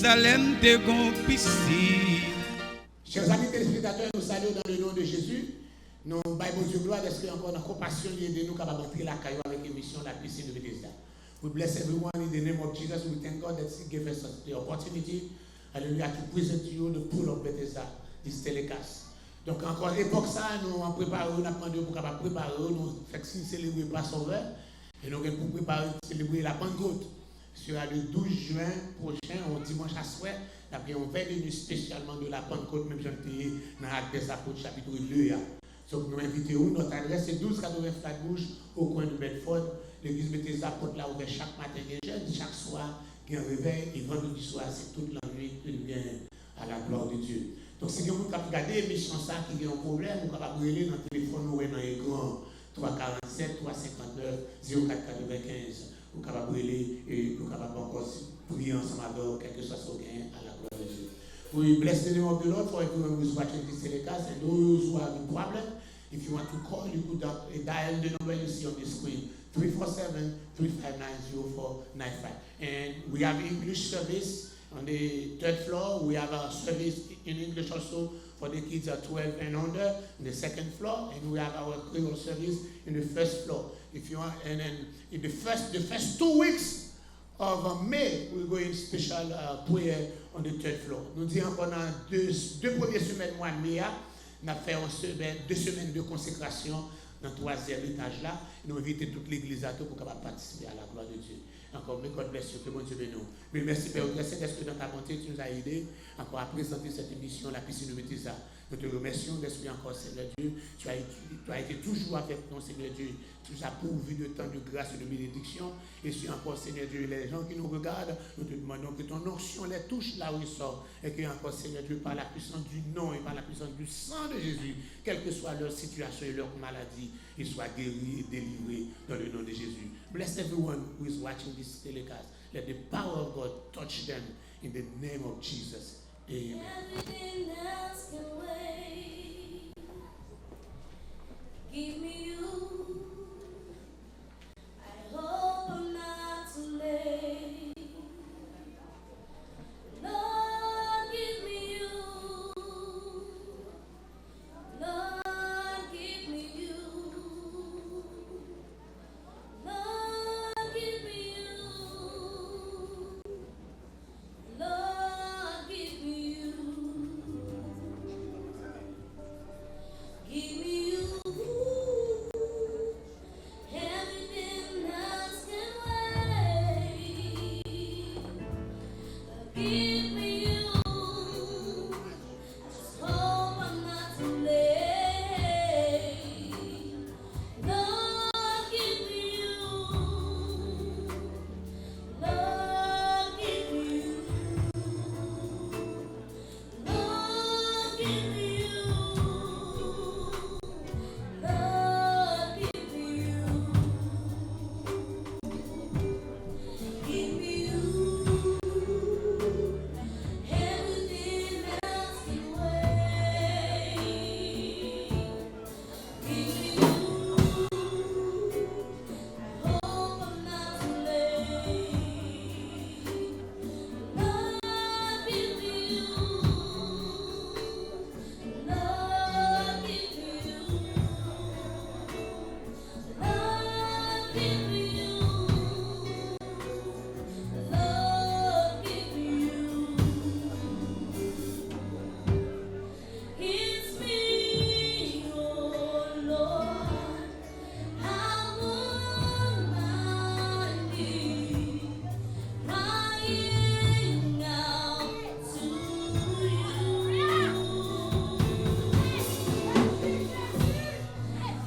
Jérusalem te compisi. Chers amis téléspectateurs, nous saluons dans le nom de Jésus. Nous baillons Dieu gloire parce qu'il y a encore une compassion de nous capables d'entrer la caillou avec l'émission La Piscine de Bethesda. We bless everyone in the name of Jesus. We thank God that He gave us the opportunity, hallelujah, to present to you the pool of Bethesda, this telecast. Donc encore époque ça, nous avons préparé, nous avons demandé pour capable préparer, nous faisons célébrer Passover et nous avons préparé célébrer la Pentecôte. Ce sera le 12 juin prochain, au dimanche à soir, d'après on va venir spécialement de la Pentecôte, même j'en ai dans l'acte des apôtres chapitre 2. Donc nous invitons, notre adresse est 1280 Flatbush, au coin de Bedford. L'église Bethesda porte là ouvert chaque matin, chaque soir, il y a un réveil, et vendredi soir, c'est toute la nuit, bien à la gloire de Dieu. Donc si vous avez regardé l'émission ça, qui a un problème, vous pouvez brûler dans le téléphone, ou dans l'écran 347 359 0495. Vous pouvez brûler et vous pouvez encore prier ensemble avec quel que soit ce gain à la gloire de Dieu. We bless the name of the Lord for everyone who is watching this telecast and those who have a problem. If you want to call, you could dial the number you see on the screen, 347-359-0495. And we have English service on the third floor. We have a service in English also for the kids at 12 and under on the second floor. And we have our Creole service in the first floor. If you want, and then in the first 2 weeks of May, we're going special prayer on the third floor. Nous disons pendant deux premières semaines mois de mai, on a fait 2 semaines de consécration dans le 3e étage là. Nous invitons toute l'église à tout pour participer à la gloire de Dieu. Encore, mais God bless you, que bon Dieu bénisse nous. Mais merci Père, est-ce que dans ta bonté tu nous as aidé encore à présenter cette émission, La Piscine de Bethesda. Nous te remercions, merci encore Seigneur Dieu. Tu as été toujours avec nous Seigneur Dieu. Tu nous as pourvu de temps de grâce et de bénédiction. Et suis encore Seigneur Dieu, les gens qui nous regardent, nous te demandons que ton onction les touche là où ils sortent. Et que encore Seigneur Dieu, par la puissance du nom et par la puissance du sang de Jésus, quelle que soit leur situation et leur maladie, ils soient guéris et délivrés dans le nom de Jésus. Bless everyone who is watching this telecast. Let the power of God touch them in the name of Jesus. Amen. Everything else can wait. Give me you. I hope I'm not too late. Lord, give me you. Lord, give me you. Lord, give me you. Lord, give me you. Give me you. Everything else can wait. Give me you. I just hope I'm not too late. Lord, give me you. Lord, give me you. Lord, give me you. Lord, give me you. Give me you. Everything else can wait. Give me you. I hope I'm not too late. Lord, give me you. Lord, give me you. Lord, give me you. Lord, give me you. It's me, oh Lord. I'm on my knees, crying out to you.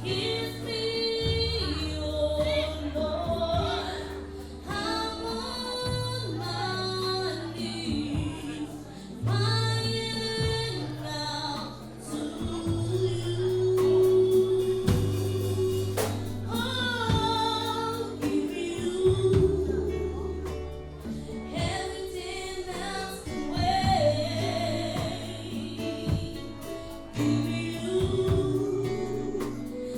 It's me, oh Lord. I'm on my knees, crying out to you. Oh, give me you. Everything else can wait. Give me you.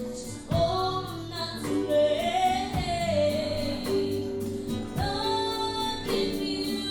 Just hope I'm not too late. Lord, give me you.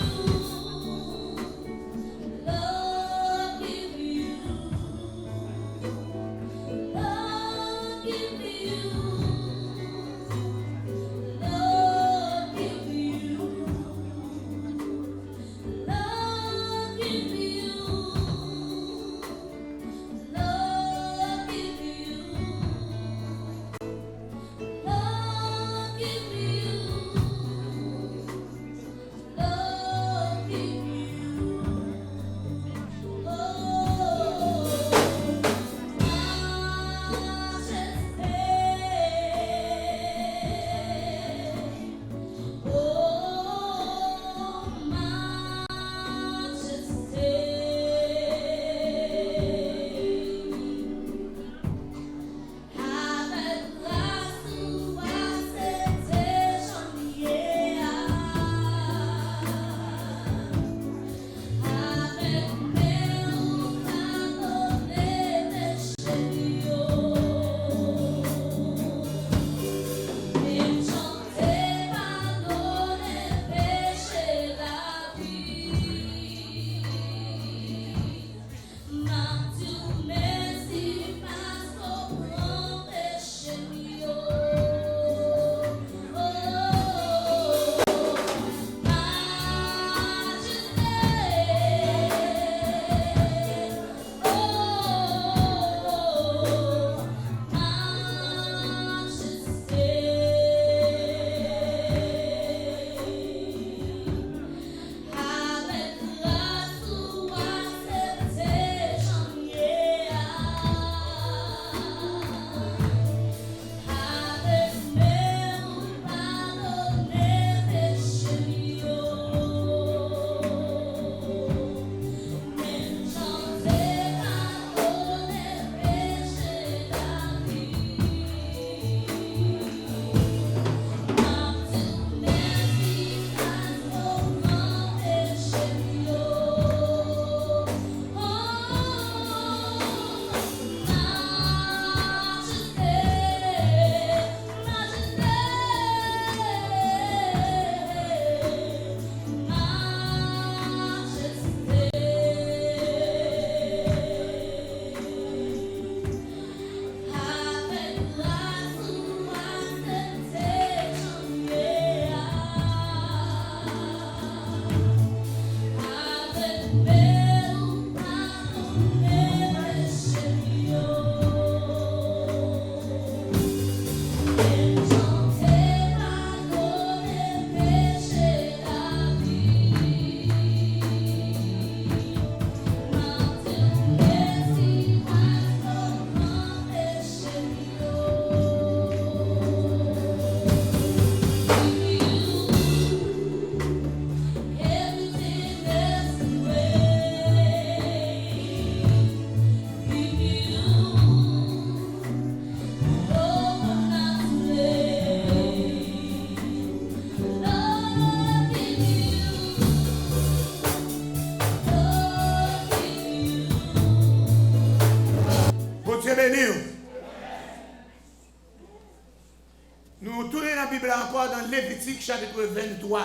encore dans Lévitique chapitre 23,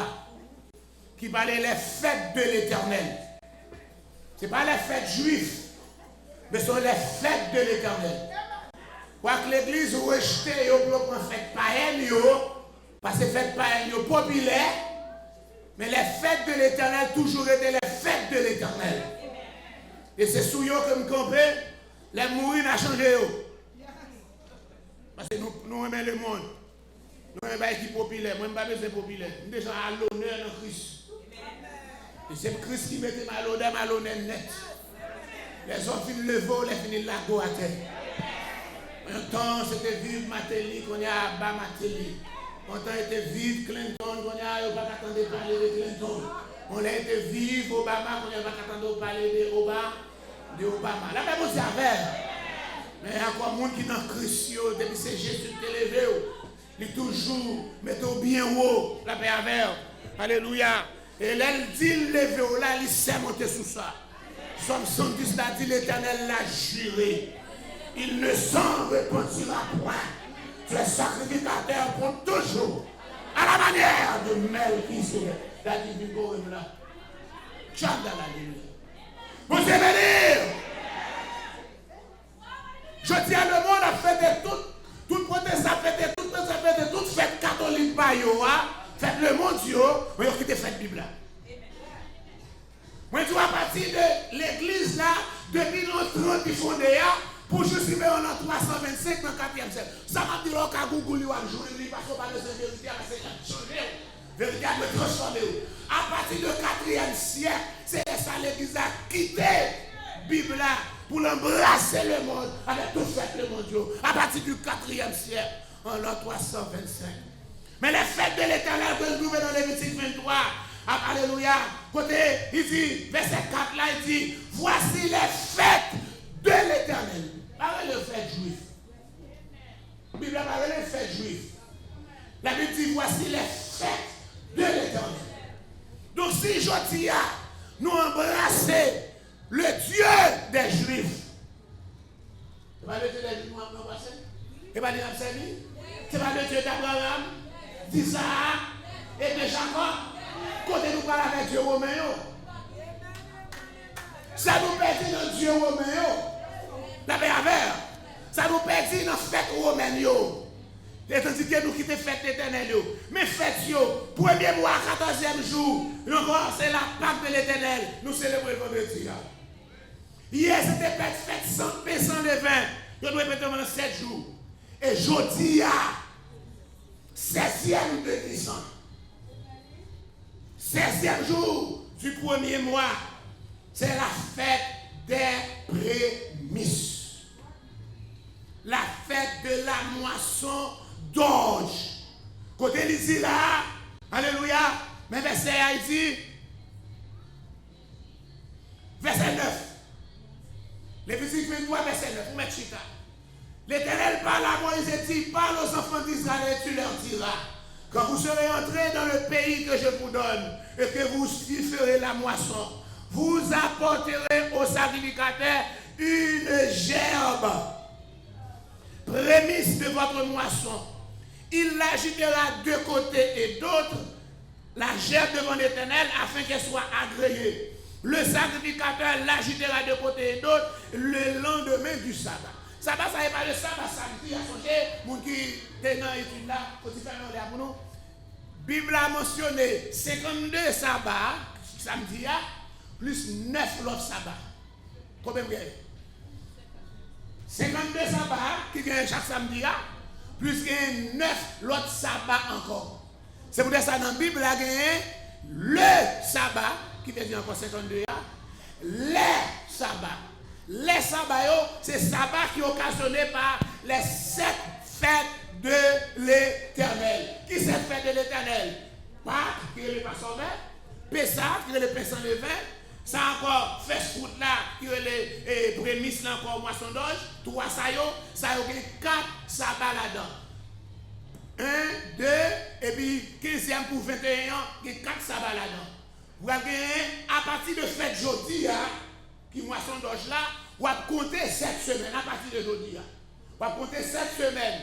qui parlait des fêtes de l'Éternel. Ce n'est pas les fêtes juives, mais ce sont les fêtes de l'Éternel. Quoique l'Église rejetait pour prendre fête païenne, parce que fête païenne populaire, mais les fêtes de l'Éternel toujours étaient les fêtes de l'Éternel. Et c'est sous eux que nous comprenons, les mourir n'a changé. Parce que nous aimons le monde. Nous aimons l'équipe populaire. Moi, je ne suis pas populaire. Nous sommes déjà à l'honneur dans Christ. Et c'est Christ qui mettait malhonneur net. Les hommes finissent le vol, les finissent la go à terre. Un temps, c'était vivre Matéli, qu'on y a bas Matéli. Un temps, c'était vivre Clinton, qu'on y a pas attendre de parler de Clinton. On a été vivre Obama, qu'on y a pas attendre de parler de Obama. La même chose à faire. Mais il y a encore des gens qui sont dans Christ, depuis que Jésus t'est levé, il toujours met au bien haut, la paix avec. Alléluia. Et là, il dit levé, là, il s'est monté sous ça. Somme 110 a dit l'Éternel l'a juré. Il ne s'en repentira point. Tu es sacrificateur pour toujours. À la manière de Melchisedec. La divine Gorim là. Chante dans la lumière. Vous allez venir. Je dis à le monde a fait de tout protestant, toute fête catholique par faites le monde, mais il faut fête Bible. Moi, je dis à partir de l'église là, depuis l'an 30 qui fondé pour justifier en 325 dans le 4e siècle. Ça m'a dit qu'à Google, il va jouer, parce qu'on parle de cette vérité, c'est changer. Vérité a transformé. À partir du 4e siècle, c'est ça l'église a quitté la Bible là pour l'embrasser le monde avec tout fait le monde. À partir du 4e siècle, en l'an 325. Mais les fêtes de l'Éternel que nous trouvons dans Lévitique 23, alléluia, côté, il dit, verset 4 là, il dit, voici les fêtes de l'Éternel. Pas les fêtes juives. La Bible parle les fêtes juives. La Bible dit, voici les fêtes de l'Éternel. Donc si je dis, nous embrasser le Dieu des Juifs. C'est pas le Dieu des Juifs nous embrasser? C'est pas le Dieu d'Absali? C'est pas le Dieu d'Abraham, d'Isaac et de Jacob? Côté nous parlons avec Dieu romain. Ça nous perdit dans Dieu romain. La paix avec. Ça nous perdit dans la fête romaine. Et tandis que nous quittons fête l'éternel. Mais fête, premier mois, 14e jour, c'est la Pâque de l'éternel. Nous célébrons le vendredi. Hier, c'était fête sans paix, sans levain. Nous devons répéter pendant 7 jours. Et jeudi, 16e de décembre. 16e jour du premier mois, c'est la fête des prémices. La fête de la moisson d'orge. Côté l'ici là, alléluia, mais verset Haïti, verset 9. Lévitique 23, verset 9, vous mettez chita. L'Éternel parle à Moïse et dit, parle aux enfants d'Israël et tu leur diras. Quand vous serez entrés dans le pays que je vous donne et que vous ferez la moisson, vous apporterez au sacrificateur une gerbe, prémisse de votre moisson. Il l'agitera de côté et d'autre, la gerbe devant l'Éternel, afin qu'elle soit agréée. Le sacrificateur l'agitera de côté et d'autre le lendemain du sabbat. Sabbat, ça n'est pas le sabbat samedi, à changer. Mon qui est dans l'étude là, faut faire un pour nous. Bible a mentionné 52 sabbats, samedi, plus 9 autres sabbats. Combien vous avez? 52 sabbats qui gagnent chaque samedi, plus 9 autres sabbats encore. C'est pour ça que dans la Bible, il y a le sabbat, qui veut dire encore 52, les sabbats. Les sabbats, c'est sabbat qui est occasionné par les 7 fêtes de l'Éternel. Qui c'est fête de l'Éternel? Pâques, qui est le Passover, Pessah, qui est le pain sans levain, ça encore fait foot là, qui est les prémices là encore moisson d'orge, 3 ça y a 4 sabbats là-dedans. 1, 2, et puis 15e pour 21 ans, il y a 4 sabbats là-dedans. Vous avez à partir de fête jeudi, qui moisson d'orge là, vous avez compté 7 semaines à partir de jeudi. Vous avez compté 7 semaines.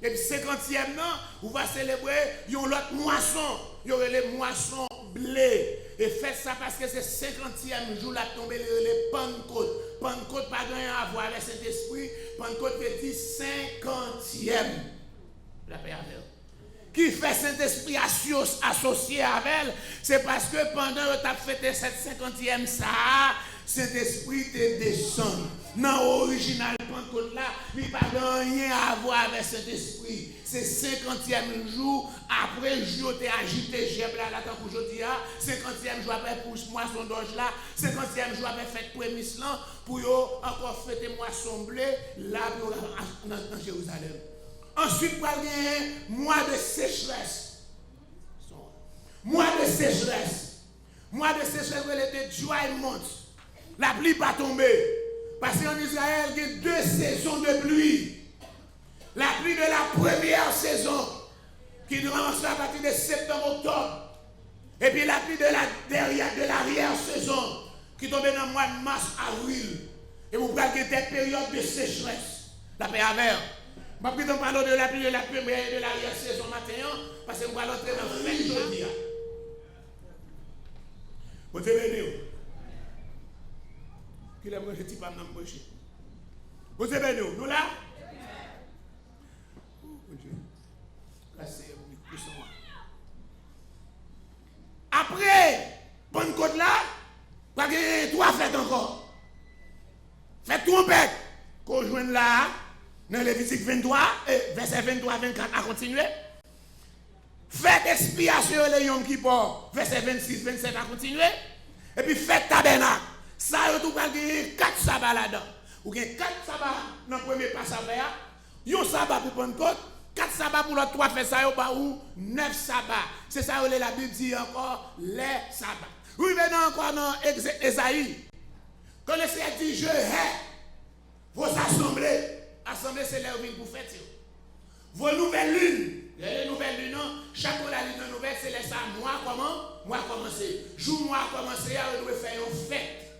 Et puis 50e, non, on va célébrer une autre moisson. Il y aura les moissons blé. Et faites ça parce que c'est 50e jour la tombée les Pentecôte. Pentecôte pas rien à voir avec cet esprit. Pentecôte veut dire 50e. La paix avec elle. Qui fait Saint-Esprit associé avec elle, c'est parce que pendant que tu as fêté cette 50e, ça, Saint-Esprit te descend. Non, original Pentecôte là, il n'y a pas rien à voir avec Saint-Esprit. C'est 50e jour, après jour, tu as agité, j'ai là, tant que je dis, 50e jour après pour moisson d'orge là, 50e jour après fête prémisse là, pour encore fêter moisson blé, là, dans Jérusalem. Ensuite, il y a un mois de sécheresse. Mois de sécheresse. Mois de sécheresse, il était dry month. La pluie pas tombée. Parce qu'en Israël, il y a 2 saisons de pluie. La pluie de la première saison, qui commence à partir de septembre-octobre. Et puis la pluie de l'arrière-saison, qui tombe dans le mois de mars-avril. Et vous voyez des périodes de sécheresse. La paix avec. Je vais vous parler de la pluie de la première et de l'arrière-saison matin, parce que je vais entrer dans le même jeudi. Vous êtes venu. Qui l'a branché, tu vas me brancher. Vous êtes venu. Nous là? Après, Pentecôte là, pas que 3 fêtes encore. Faites trompette. Qu'on joigne là. Dans Lévitique 23, verset 23-24 à continuer. Faites expiation les Yom Kippur, verset 26-27 à continuer. Et puis faites tabernacle. Ça, vous avez 4 sabbats là-dedans. Vous avez 4 sabbats dans le premier passage. Un sabbat pour Pentecôte, 4 sabbats pour l'autre 3 fêtes, ça ou 9 sabbats. C'est ça que la Bible dit encore, les sabbats. Vous venez encore dans Ésaïe. Quand le Seigneur dit, je hais vos assemblées. Assemblée, c'est là où vous faites. Vos nouvelles lunes. Les nouvelles lunes, chaque fois la lune nouvelle, c'est là ça. Moi, comment? Moi, commencer. Jour, moi, commencer, on doit faire une fête.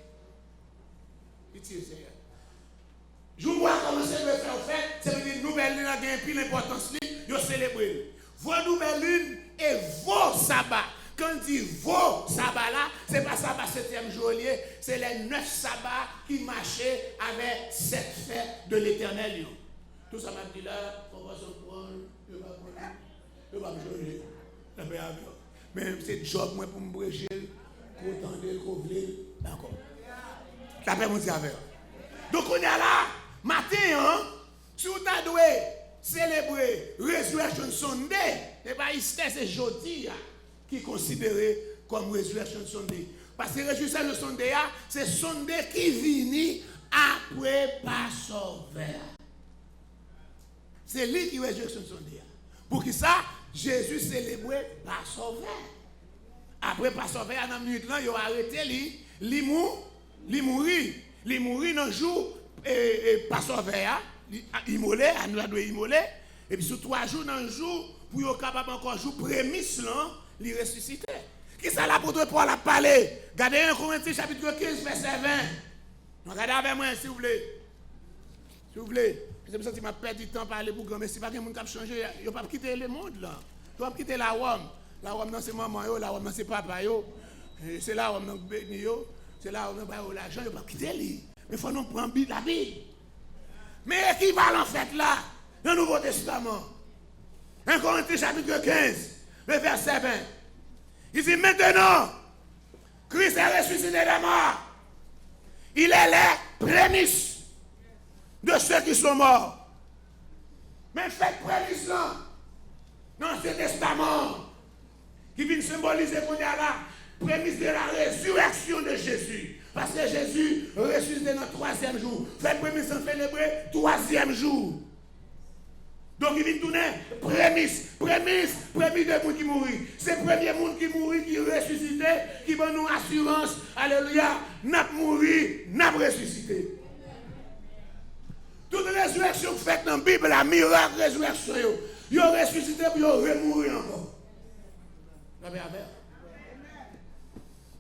Jour, moi, commencer, on doit faire une fête. C'est une nouvelle lune, il y a plus d'importance, vous célébrez. Vos nouvelles lunes et vos sabbats. Quand on dit vos sabbats là, ce n'est pas sabbat 7e jour, c'est les 9 sabbats qui marchaient avec cette fête de l'éternel. Tout ça m'a dit là, on va se prendre, je vais me changer. Mais c'est job moi pour me brécher, pour tendre, pour vouloir, d'accord. Ça fait mon dire avec. Donc on est là, matin, si vous avez célébrer Resurrection Sunday, c'est pas ici, c'est jeudi. Qui est considéré comme Resurrection Sunday. Parce que Resurrection Sunday, c'est Sunday qui vient après Passover. C'est lui qui est Resurrection Sunday. Pour qui ça, Jésus célébrait Passover. Après Passover, dans une minute, il a arrêté lui, il mourit. Il mourit dans le jour Passover. Il mourit, il doit immoler. Et puis sur 3 jours, dans le jour, pour être capable encore jour prémisse, il ressuscité. Qui ça l'apôtre Paul a parlé? Regardez 1 Corinthiens chapitre 15, verset 20. Regardez avec moi, s'il vous plaît. S'il vous plaît. C'est pour ça que tu m'as perdu du temps à parler pour grand, mais si pas quelqu'un qui a changé, il ne va pas quitter le monde là. Tu vas quitter la Rome. La Rome, c'est maman, la Rome, c'est papa. C'est la Rome, c'est la Rome, l'argent, il ne va pas quitter lui. Mais il faut nous prendre la Bible. Mais équivalent en fait là, dans le Nouveau Testament. 1 Corinthiens chapitre 15, le verset 20. Il dit maintenant, Christ est ressuscité des morts. Il est les prémices de ceux qui sont morts. Mais faites prémices là, dans l'Ancien Testament, qui vient symboliser qu'on est là, prémisse de la résurrection de Jésus. Parce que Jésus ressuscité dans le 3e jour. Faites prémisse en célébrer 3e jour. Donc il vient tourner prémisse de monde qui mourit. C'est le premier monde qui mourit, qui ressuscité, qui donne nous assurance. Alléluia, n'a pas mouru, n'a pas ressuscité. Toute résurrection faite dans la Bible, la miracle résurrection, ils ont ressuscité puis ils ont remouru encore.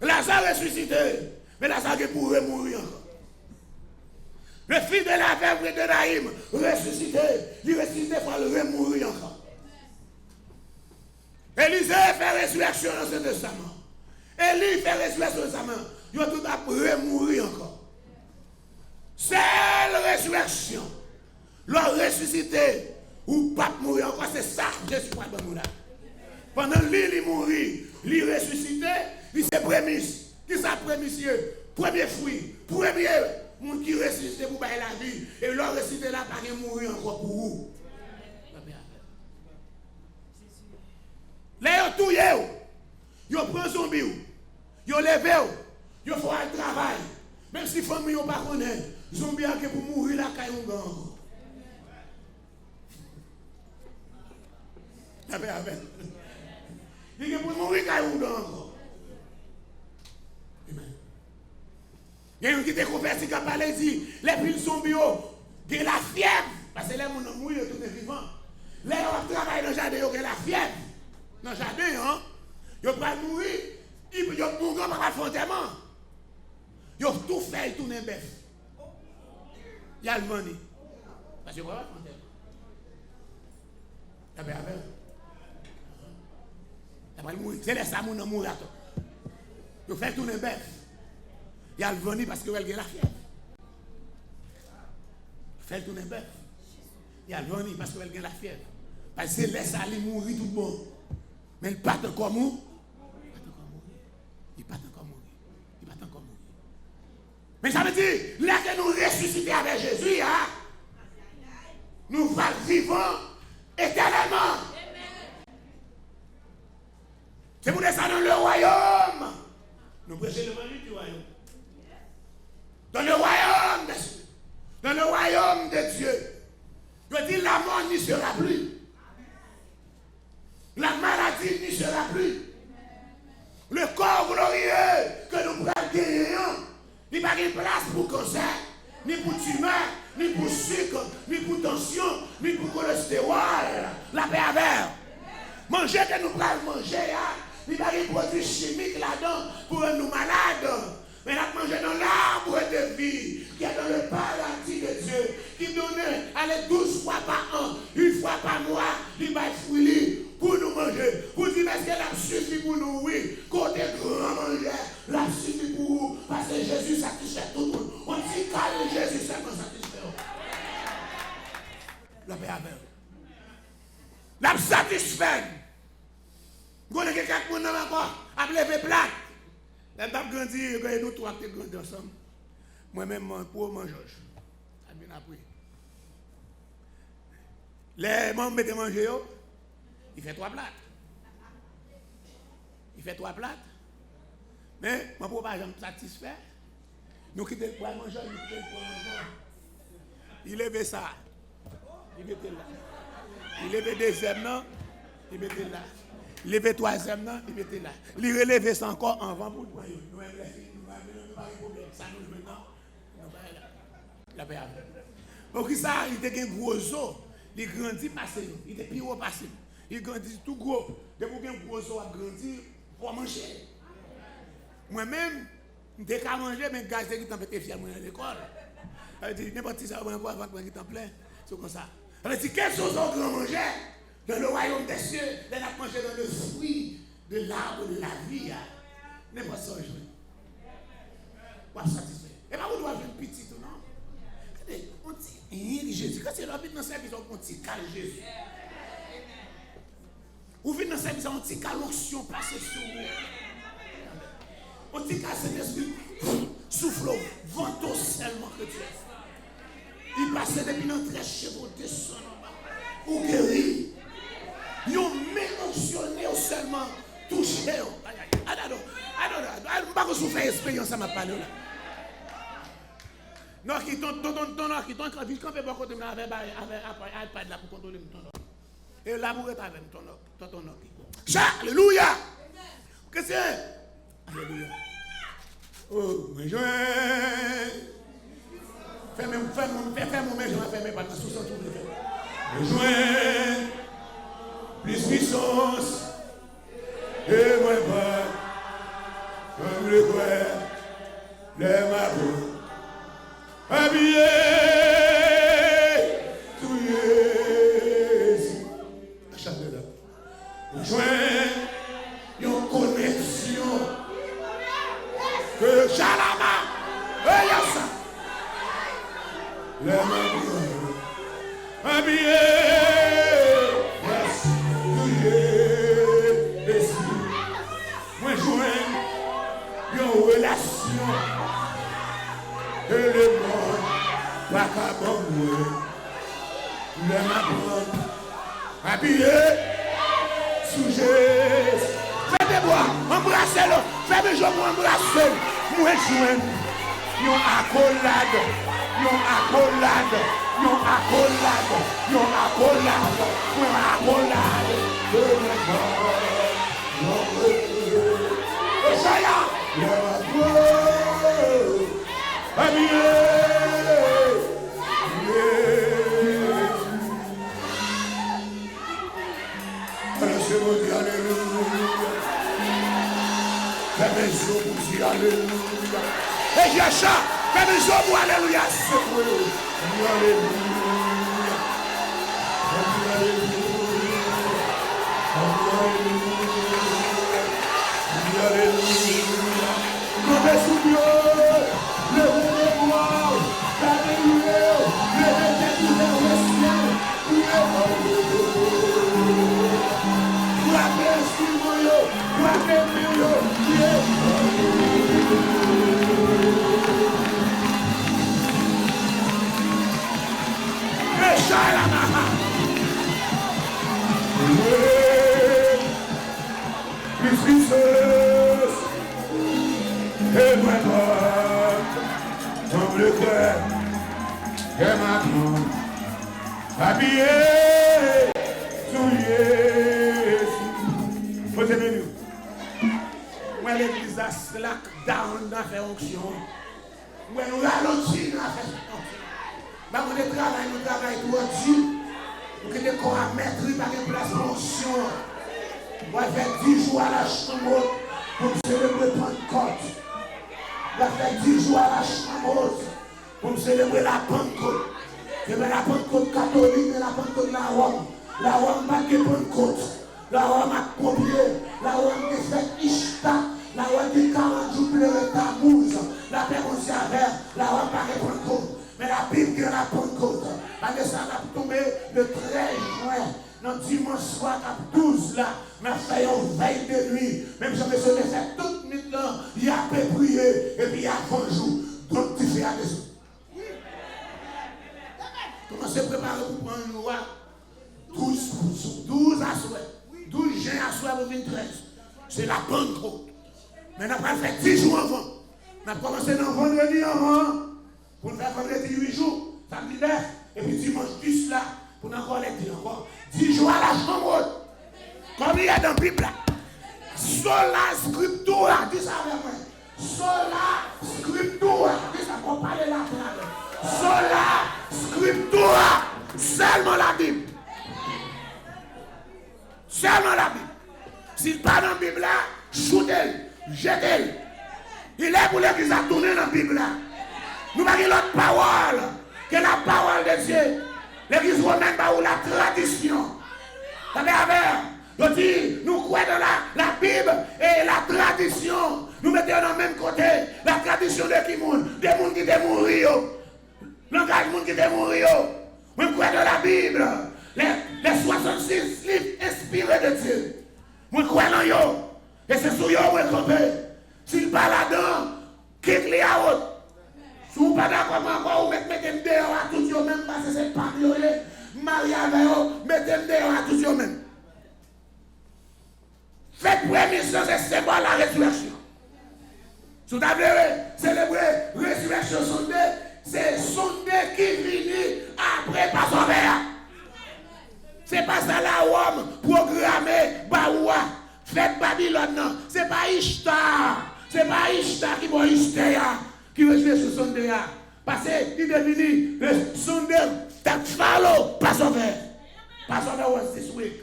Lazare ressuscité, mais Lazare est pour remourir encore. Le fils de la veuve de Naïm, ressuscité, il ressuscité pour le mourir encore. Élisée fait résurrection dans ce testament. Élie fait résurrection dans sa main. Il a tout après mourir encore. C'est la résurrection. Leur ressuscité ou pas mourir encore, c'est ça que Jésus va donner là. Pendant lui, il mourit, il ressuscité, il c'est prémisse. Qui ça prémisse? Premier fruit, premier monde qui ressuscité pour bailler la vie. Et leur ressuscité là, pas mourir encore pour vous. Là, ils ont tout, ils ont pris un zombie, ils ont levé, ils ont fait un travail. Même si la famille n'a pas connu, zombie a pour mourir là, quand ils ont il est pour mourir quand ils ont il y a un qui te converti qui a parlé, dit, les plus zombies, ils ont la fièvre. Parce que les gens ont mouru, tout est vivant. Les gens qui travaillent dans le jardin, ils ont la fièvre. Dans le jardin, hein? Ils ont pas mourir. Ils ont mourir par fondement. Ils ont tout fait, ils tournent un bœuf. Il y a le money. Parce que voilà, c'est les samous qui mourent. Ils ont fait tourner un bœuf. Il y a le venu parce qu'elle a la fièvre. Il fait tourner un bœuf. Il y a le venu parce qu'elle a la fièvre. Parce que laisse aller mourir tout le monde. Mais il part encore mourir. Il part encore mourir. Il part encore mourir. Mais ça veut dire, là que nous ressuscitons avec Jésus, hein, nous vivons éternellement. C'est pour ça dans le royaume. Nous prêchons l'évangile du royaume. Dans le royaume de Dieu. Dans le royaume de Dieu. Je dis la mort n'y sera plus. La maladie n'y sera plus. Le corps glorieux que nous gagnons, il n'y a pas de place pour cancer, ni pour tumeur, ni pour sucre, ni pour tension, ni pour cholestérol. La paix avec. Manger que nous pouvons manger, il n'y a pas de produits chimiques là-dedans pour nous malades. Mais nous manger dans l'arbre de vie qui est dans le paradis de Dieu, qui donne à les 12 fois par an, une fois par mois, il va fruits pour nous manger. Pour dire est-ce qu'elle a suffi pour nous, oui. Côté grand manger, la suffit pour vous. Parce que Jésus satisfait tout le monde. On dit que Jésus seulement satisfait. La paix avec. La satisfait. Vous connaissez quelqu'un qui a encore à lever plate. Elle a grandi, nous trois qui grandi ensemble. Moi-même, pour manger. Ça bien après. Les membres mettent manger, il fait 3 plates. Il fait 3 plates. Mais mon papa n'est pas satisfait. Nous quittons le poids manger, nous quittons le poids manger. Il levait ça. Il mettait là. Il levait deuxième, non? Il mettait là. Il levait troisième, non? Il mettait là. Il relevait ça encore en vent pour nous. Nous avons les filles, nous n'avons pas de problème. Ça nous maintenant. La paix avec. Donc, ça, il était un gros os. Il grandit passé. Il était plus haut passé. Il grandit tout gros. Depuis qu'un gros os a grandi, pour manger. Moi-même, je n'ai qu'à manger, mais gaz qui t'en fait fier à l'école. Elle dit, n'importe qui ça va voir avant qu'il t'en plaît. C'est comme ça. Elle dit, quelle chose on grand manger dans le royaume des cieux, elle a mangé dans le fruit de l'arbre de la vie. N'importe ça, je vais. Satisfait. Et pas vous doit faire une petite, non? On dit, Jésus, quand c'est l'homme dans le service, on dit, car Jésus. Ou vient dans le service, on dit, car l'onction passe sur vous. On dit, car cet esprit souffle, vento seulement que Dieu. Il passe depuis notre chevaux de son homme. Ou guéri. Ils ont mentionné seulement touché. Je ne sais pas si vous faites expérience à ma parole. Non, qui t'ont quand on fait beaucoup de temps avec iPad là pour contrôler ton nom. Et là, vous êtes avec ton nom. Alléluia. Qu'est-ce que c'est? Alléluia. Oh, mais je. Fais-moi, mais je vais faire pas de sous son tour. Rejoins, plus puissance, et moi pas, comme le coeur, les marins. habillé, touillé. Chantez là. Joindre une connexion. Que Jalama, et Yassa. Les mains habillé, yes, touillé, esprit. Moi, joindre une relation. Que le monde va qu'abonner. Les mains habillé, sujet. Faites des bois, embrassez-le. Faites des jours pour embrasser. Moi, joindre une accolade. Yon accolade, yon accolade, yon accolade, yon accolade. Et ça y a, alléluia. Et j'ai ça. Fais des hommes, alléluia. Et maintenant, comme le cœur est maintenant habillé, souillé. Posez-le-nous. Moi, l'église a slack down dans la fonction. Moi, nous ralentissons dans la fonction. Nous travaillons trop dur. Nous avons des corps à mettre par une place fonction. Moi, j'ai fait 10 jours à la chambre pour célébrer Pentecôte. Moi, j'ai fait 10 jours à la chambre pour célébrer la Pentecôte. C'est la Pentecôte catholique et la Pentecôte de la Rome. La Rome n'a pas Pentecôte. La Rome a copié. La Rome a fait Ishta. La Rome a 40 jours pleuré Tammuz. La paix on s'y avait. La Rome n'a pas Pentecôte. Mais la Bible dit la Pentecôte. Parce que ça a tombé le 13 juin. Dans dimanche soir, à 12 là, mais fait une veille de nuit. Même si je me suis fait toute nuit là, il a fait prier et puis il a fait un jour. Donc tu fais à des autres. Commencez à préparer pour prendre une loi. 12 à souhait. 12 juin à souhait pour 23. C'est la Pentecôte. Mais on n'a pas fait 10 jours avant. On a commencé dans vendredi avant. Pour faire vendredi 8 jours. Samedi 9. Et puis dimanche 10 là. Pour encore les dire encore. 10 jours à la chambre. Comme il y a dans la Bible. Sola scriptura. Dis ça avec moi. Sola scriptura. Dis ça pour parler la Bible. Sola scriptura. Seulement la Bible. Seulement la Bible. S'il n'est pas dans la Bible là, shootez-le, jetez-le. Il est pour l'église à tourner dans la Bible là. Nous n'avons pas l'autre parole que la parole de Dieu. L'église romaine va où la tradition. Je dis, nous croyons dans la Bible et la tradition. Nous mettons dans le même côté la tradition de qui monde, des gens qui étaient morts. Langage monde qui étaient morts. Nous croyons dans la Bible. Les 66 livres inspirés de Dieu. Nous croyons dans eux. Et c'est sur eux que nous campons. S'il parle là-dedans, quitte-les à autre. Si vous n'êtes pas d'accord encore, vous mettez dehors à tous eux même parce que c'est pas mieux. Marie avec eux, mettez dehors à tous eux même. Faites première chose, c'est symbole la résurrection. Si vous avez célébré la résurrection sondée, c'est sondé qui finit après Passover. C'est pas ça la Rome programmée, Baoua, faites Babylone, non. C'est pas Ishtar. C'est pas Ishtar qui va Ishtar, qui veut jouer sur sondé. Parce qu'il est devenu le sondé that follow Passover. Passover was this week.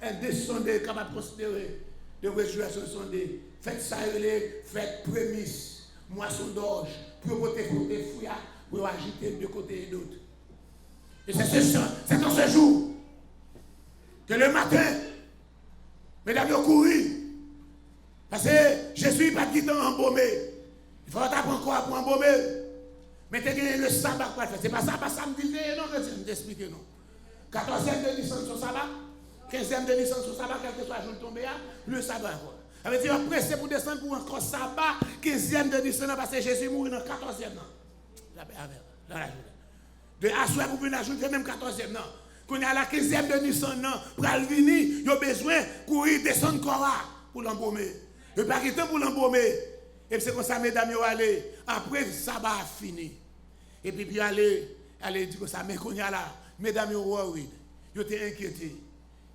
And this Sunday, capable de prospérer. De résurrection sondée. Faites ça, faites prémisse, moisson d'orge, pour voter pour des fruits, pour agiter de côté et d'autre. Et c'est dans ce jour que le matin, mesdames, ils ont couru. Parce que Jésus n'est pas quitté embaumé. Il faut apprendre quoi pour embaumer. Mais tu as le sabbat pour faire. Ce n'est pas ça, pas samedi, non, je vais t'expliquer, non. 14e de licence sur sabbat, 15e de licence sur sabbat, quel que soit le jour tombé, le sabbat encore. Ça veut dire pressé pour descendre pour encore sabbat, 15e de licence, parce que Jésus mourit dans 14e, non. Dans la journée. De assoir pour venir ajouter même 14e, non. Quand on est à la 15e de Nissan, non, pour aller venir, il y a besoin de courir, descendre encore pour l'embaumer. Il n'y a pas de temps pour l'embaumer. Et c'est comme ça, mesdames, ils aller. Après, ça va fini. Et puis, aller dire comme ça, mais quand on est là, mesdames, ils étaient inquiétés.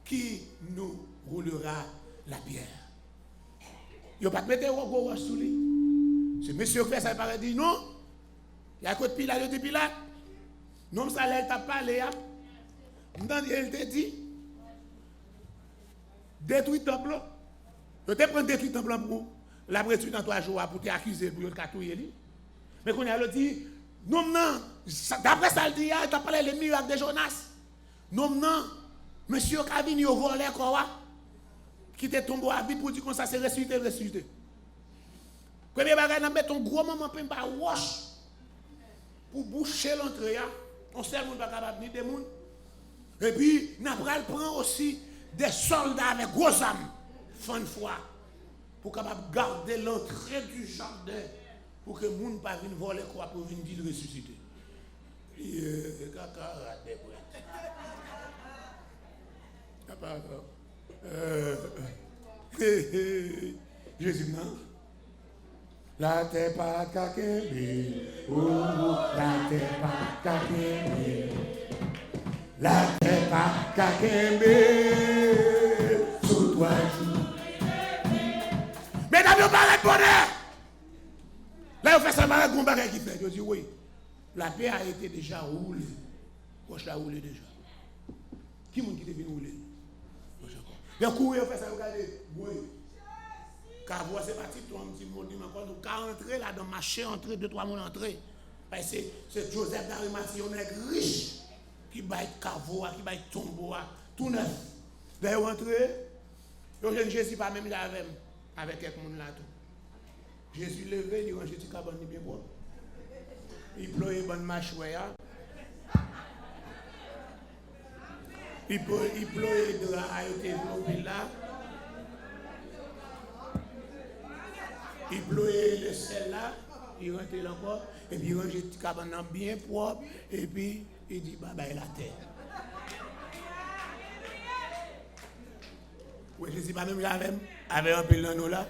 Qui nous roulera la pierre? Ils n'ont pas de mettre un gros sous lui. Ce monsieur qui fait ça, il paraît dire non. Il y a un côté Pilate, il dit Pilate. Non, ça, elle t'a parlé. Il te dit, détruis le temple. Je te prends détruire le temple pour la prétude dans 3 jours pour t'accuser pour le catouiller. Mais quand il a dit, non, d'après ça, il dit, il t'a parlé des miracles de Jonas. Non, monsieur Kavini, il a volé quoi? Qui te tombe à vide pour dire que ça c'est ressuscité. Premier bagage, on met un gros moment pour wash pour boucher l'entrée. On sait que nous ne sommes pas capables de venir. Et puis, Nabral prend aussi des soldats avec gros âmes, fin de foi, pour capable garder l'entrée du jardin, pour que les gens ne pas venir voler quoi pour venir dire ressusciter. Jésus, non? La terre pas kakembe, la terre pas kakembe. La terre pas kakembe, sous toi jour. Mesdames, vous parlez de bonheur. Là, vous faites ça, vous avez qui fait. Je dis oui, la paix a été déjà roulée. Moi, je l'ai roulée déjà. Qui est-ce qui est venu rouler? Vous courez, vous faites ça, vous regardez. Oui. Car vous, c'est parti, toi, un petit mot, encore, nous, car entrer là, dans le marché, entrer, 2-3 mois entrer. Parce que c'est Joseph d'Arimathie, on est riche. Qui baille cavoa, qui baille tomboa, tout neuf. Là, vous entrez, le Jésus pas même là avec quelques monde là tout. Jésus levé, il range du cabane bien bon. Il ploie bonne mâchoire. Il ploie de la été développé là. Il ploie le sel là, il rentre là encore, et puis il range du cabane bien propre, et puis il dit, bah, la terre. Oui, je ne sais pas même là, avec un peu de là.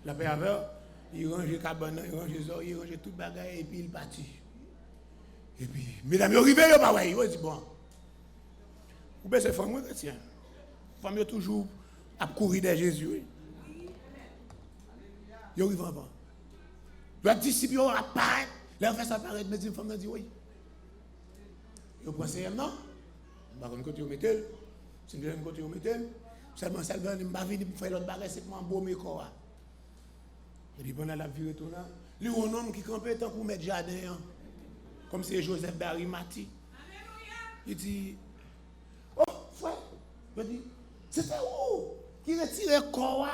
La paix avec, il range le cabane, il range les oreilles, il range tout le bagage, et puis il partit. Et puis, mesdames, ils arrivent, ils ne ils disent, bon. Vous pouvez se faire, moi, chrétien. La femme, toujours à courir de Jésus. Ils arrivent avant. Les disciples apparaissent, les enfants apparaissent, mais les femmes disent, oui. Vous pensez, non? Je ne sais pas côté vous mettez. Si vous ne côté vous mettez, seulement ça ne va pas venir pour faire l'autre bagage, c'est pour embaumer quoi. Et puis pendant la vie retournant, lui, un homme qui campait tant pour mettre jardin, comme c'est Joseph d'Arimathie. Il dit, oh, frère, il dit, c'était où? Qui retire quoi?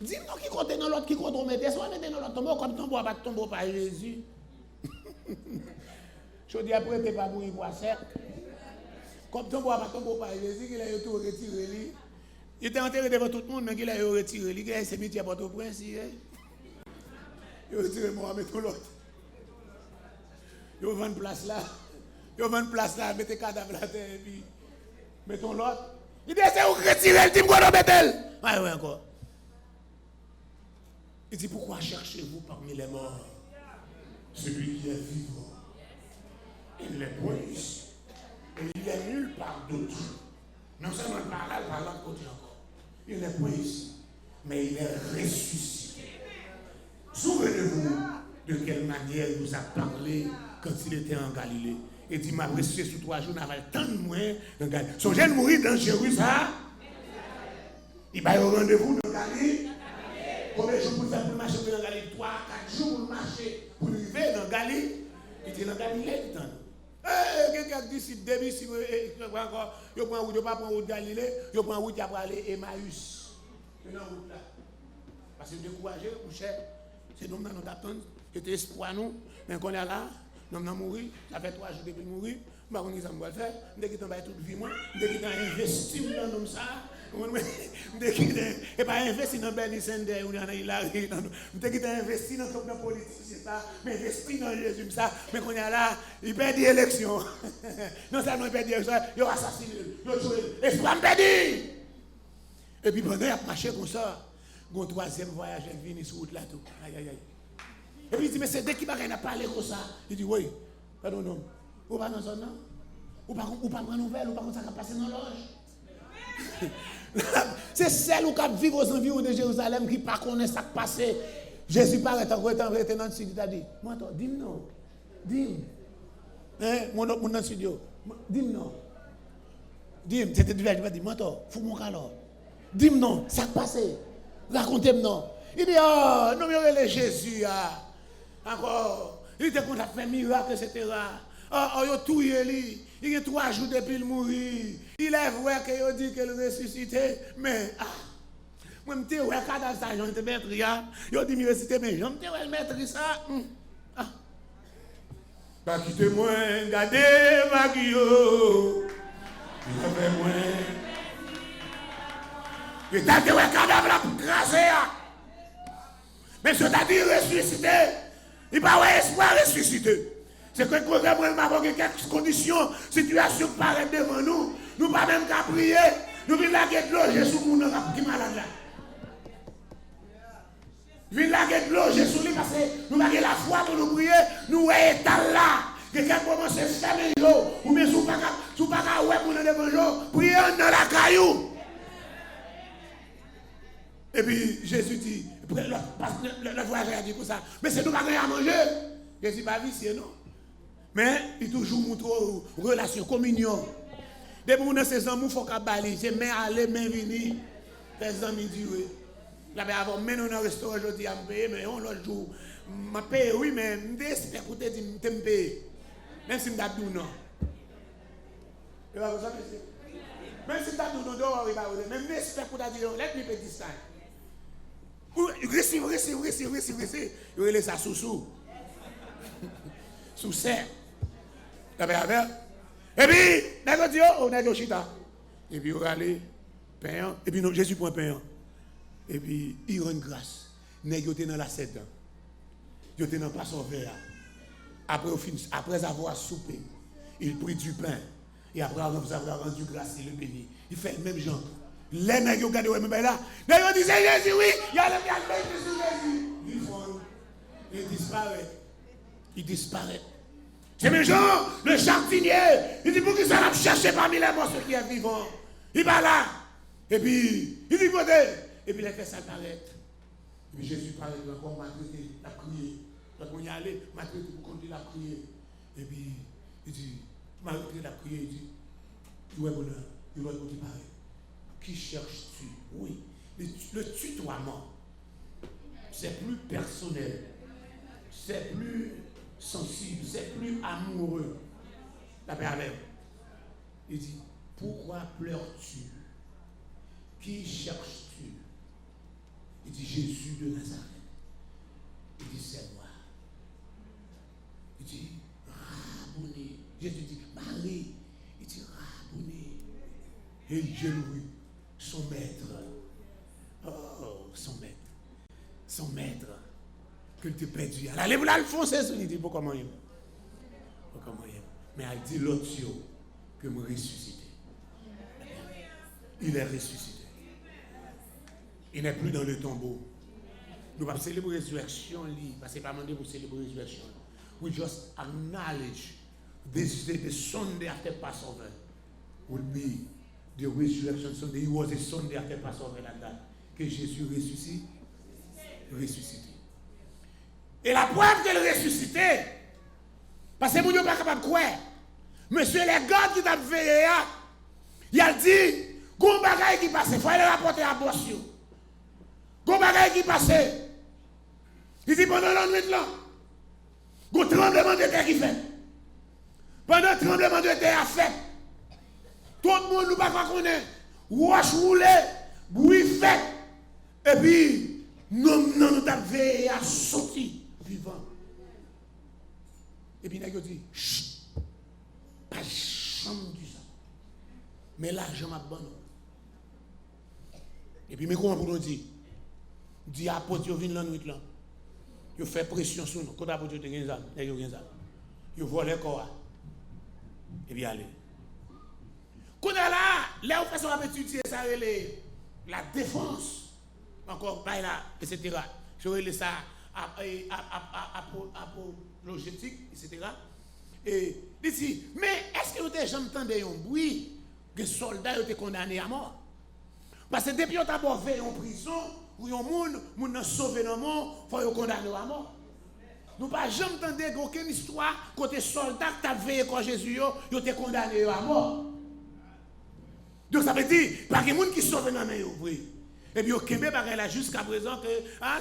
Dis-nous qui compte dans l'autre, qui compte au mettez, soit mettez dans l'autre tombeau, comme tombeau, pas tombeau par Jésus. Je dis après, tu n'es pas mourir pour ça. Comme ton bois, ton beau-père Jésus, il a tout retiré. Il était enterré devant tout le monde, mais il a retiré. Il a ses métiers à Port-au-Prince. Il a retiré moi, mais tout l'autre. Il a vendu une place là. Il a vendu une place là, mettez cadavre là, et puis mettons l'autre. Il dit, c'est où retirer, il dit, quoi, on met-elle? Oui, encore. Il dit, pourquoi cherchez-vous parmi les morts celui qui est vivant? Il n'est point ici. Et il n'est nulle part d'autre. Non seulement par là, par l'autre côté encore. Il n'est point ici. Mais il est ressuscité. Souvenez-vous de quelle manière il nous a parlé quand il était en Galilée. Il dit, m'a ressuscité sous 3 jours, n'avait tant de moins dans Galilée. Son jeune mourir dans Jérusalem. Il va au rendez-vous dans Galilée. Combien de jours pour faire pour marcher pour Galilée? 3, 4 jours pour marcher pour arriver dans Galilée. Il était dans Galilée tout le temps. Quelqu'un dit si début, si vous encore, vous prenez pas prendre route Galilée, vous prenez route pour aller Emmaüs. C'est dans route là. Parce que découragé, ou cher, c'est nous dans notre attente, c'était espoir nous, mais qu'on est là, nous avons mouru, ça fait 3 jours depuis mourir, mais on dit ça, on va le faire, dès qu'il t'envoie toute vie, moi, dès qu'il t'a investi dans ça, et pas investi dans Bernie Sanders ou dans Hillary, dès qu'il t'a investi dans la politique, c'est ça, mais investi dans Jésus, ça, mais qu'on est là, il perd des élections. Non seulement il perd des élections, il a assassiné, il a tué, espoir perdu. Et puis pendant qu'il a marché comme ça, mon troisième voyage, il vient sur route là tout. Aïe, aïe, aïe. Et puis il dit, mais c'est dès qu'il m'a parlé comme ça. Il dit, oui, pardon, non. Ou pas dans son nom? Ou pas prendre nouvelle, ou pas comme ça qui a passé dans l'âge. C'est celle qui a vécu aux environs de Jérusalem qui ne connaît pas ce qui passé. Jésus paraît encore dans le studio, il a dit, moi, dis-moi non. Dis-moi. Mon dans le studio. Dis-moi non. Dis-moi, c'était du verbe, il m'a dit, moi, fous mon alors. Dis-moi non, ça qui passé. Racontez-moi non. Il dit, oh, non, mais il Jésus, encore. Il était content de faire miracle, etc. Oh, il a tout lui. Il y a 3 jours depuis le mourir. Il est vrai qu'il dit qu'il ressuscité, mais, moi, je me dis, ouais, cadavre ça, je me mettre, il a dit, il ressuscité, mais je me dis, ouais, le maître, ça. Pas quittez-moi, gardez ma guillot. Il a fait moins. Il t'a dit, ouais, cadavre là, pour craser. Mais ce t'a dit ressuscité. Il n'y a pas espoir ressuscité. C'est que le programme m'a avons quelques conditions, situations qui paraissent devant nous. Nous ne pouvons même pas prier. Nous venons laguer de l'eau, Jésus qui est malade là. Nous venons laguer de l'eau, Jésus parce que nous avons la foi pour nous prier. Nous sommes là. Quelqu'un commence à faire les jours. Ou bien si vous n'avez pas ouais pour nous devant priez dans la caillou. Et puis Jésus dit, le voyageur a dit comme ça, mais c'est nous qui avons à manger. Jésus pas vicieux, non. Mais il toujours montre relation, communion. Depuis que nous sommes ces amis, il faut qu'on balise. C'est main aller, main venir. Les amis disent oui. Là, avant, mais nous dans le restaurant aujourd'hui, je me paye, mais on l'autre jour, je paye, oui, mais j'espère que tu me payes. Même si je me dis non. Même si je me dis non, même j'espère que tu me dis non, let me pay this time. Récit. Il relève ça sous. Sous serre. Et puis, on dit, on a chita. Et puis, on va aller, pain. Et puis, Jésus prend pain. Et puis, il rend grâce. Nèg était dans la sède. Il était dans le poisson vert. Après avoir soupé, il prit du pain. Et après avoir rendu grâce, il le bénit. Il fait le même genre. Les nègres ont regardé, même là. Les nègres disent Jésus, oui. Il y a le Jésus. Il fond. Il disparaît. C'est même genre, le jardinier. Il dit, pour qui ça va chercher parmi les morts ceux qui sont vivants. Il va là. Et puis, il dit, côté. Et puis, il a fait ça paraître. Et puis, Jésus parlait encore, m'a traité, il a crié. Quand on y allait, m'a traité pour qu'on a crié. Et puis, il dit, m'a traité, il a crié. Il dit, ouais, bonheur. Il va dire, pareil. Qui cherches-tu? Oui. Le tutoiement, c'est plus personnel. C'est plus sensible, c'est plus amoureux. La paix. Il dit, pourquoi pleures-tu? Qui cherches-tu? Il dit, Jésus de Nazareth. Il dit, c'est moi. Il dit, Rabouni. Jésus dit, Marie. Il dit, Rabouni. Et Jésus, son maître. Oh, son maître. Son maître. Que tu perdu. Elle allait vouloir le foncer, il dit, pourquoi moi? Mais elle dit l'autre que me ressuscité. Il est ressuscité. Il n'est plus dans le tombeau. Nous allons célébrer la résurrection, parce que ce n'est pas demandé pour célébrer la résurrection. We just acknowledge the Sunday after Passover will be the resurrection Sunday. It was a Sunday after Passover like that. Que Jésus ressuscité. Et la preuve qu'elle est ressuscité, parce que vous n'êtes pas capable de croire. Monsieur les gars qui t'a veillé, il a dit, qu'on bagaille qui passe, il faut aller rapporter à boss. Gon bagay qui passait. Il dit pendant la nuit là. Gon tremblement de terre qui fait. Pendant le tremblement de terre a fait. Tout le monde nous pas connaît. Roche roulé, bruit fait. Et puis nous t'avons veillé à sortir vivant. Et puis nous dit chut. Pas chambre du ça. Mais l'argent m'a bon. Et puis, mais comment pour nous dire? Dit apôtre, vous venez la nuit là. Vous faites pression sur nous. Quand apôtre, vous avez des armes. Vous volez le corps. Et puis, allez. Quand là, vous faites son étudier, ça la défense. Encore, là, etc. Je vais ça apologétique, etc. Et ici, mais est-ce que vous avez jamais entendu un bruit que les soldats ont été condamnés à mort? Parce que depuis qu'on a fait en prison, ou un monde a sauvé dans le monde, il faut condamner à mort. Nous n'avons jamais entendu aucune histoire quand les soldats qui ont veillé quand Jésus ont été condamnés à mort. Donc ça veut dire, pas que les gens qui sauvent dans le monde, oui. Et puis, au Québec, là jusqu'à présent, que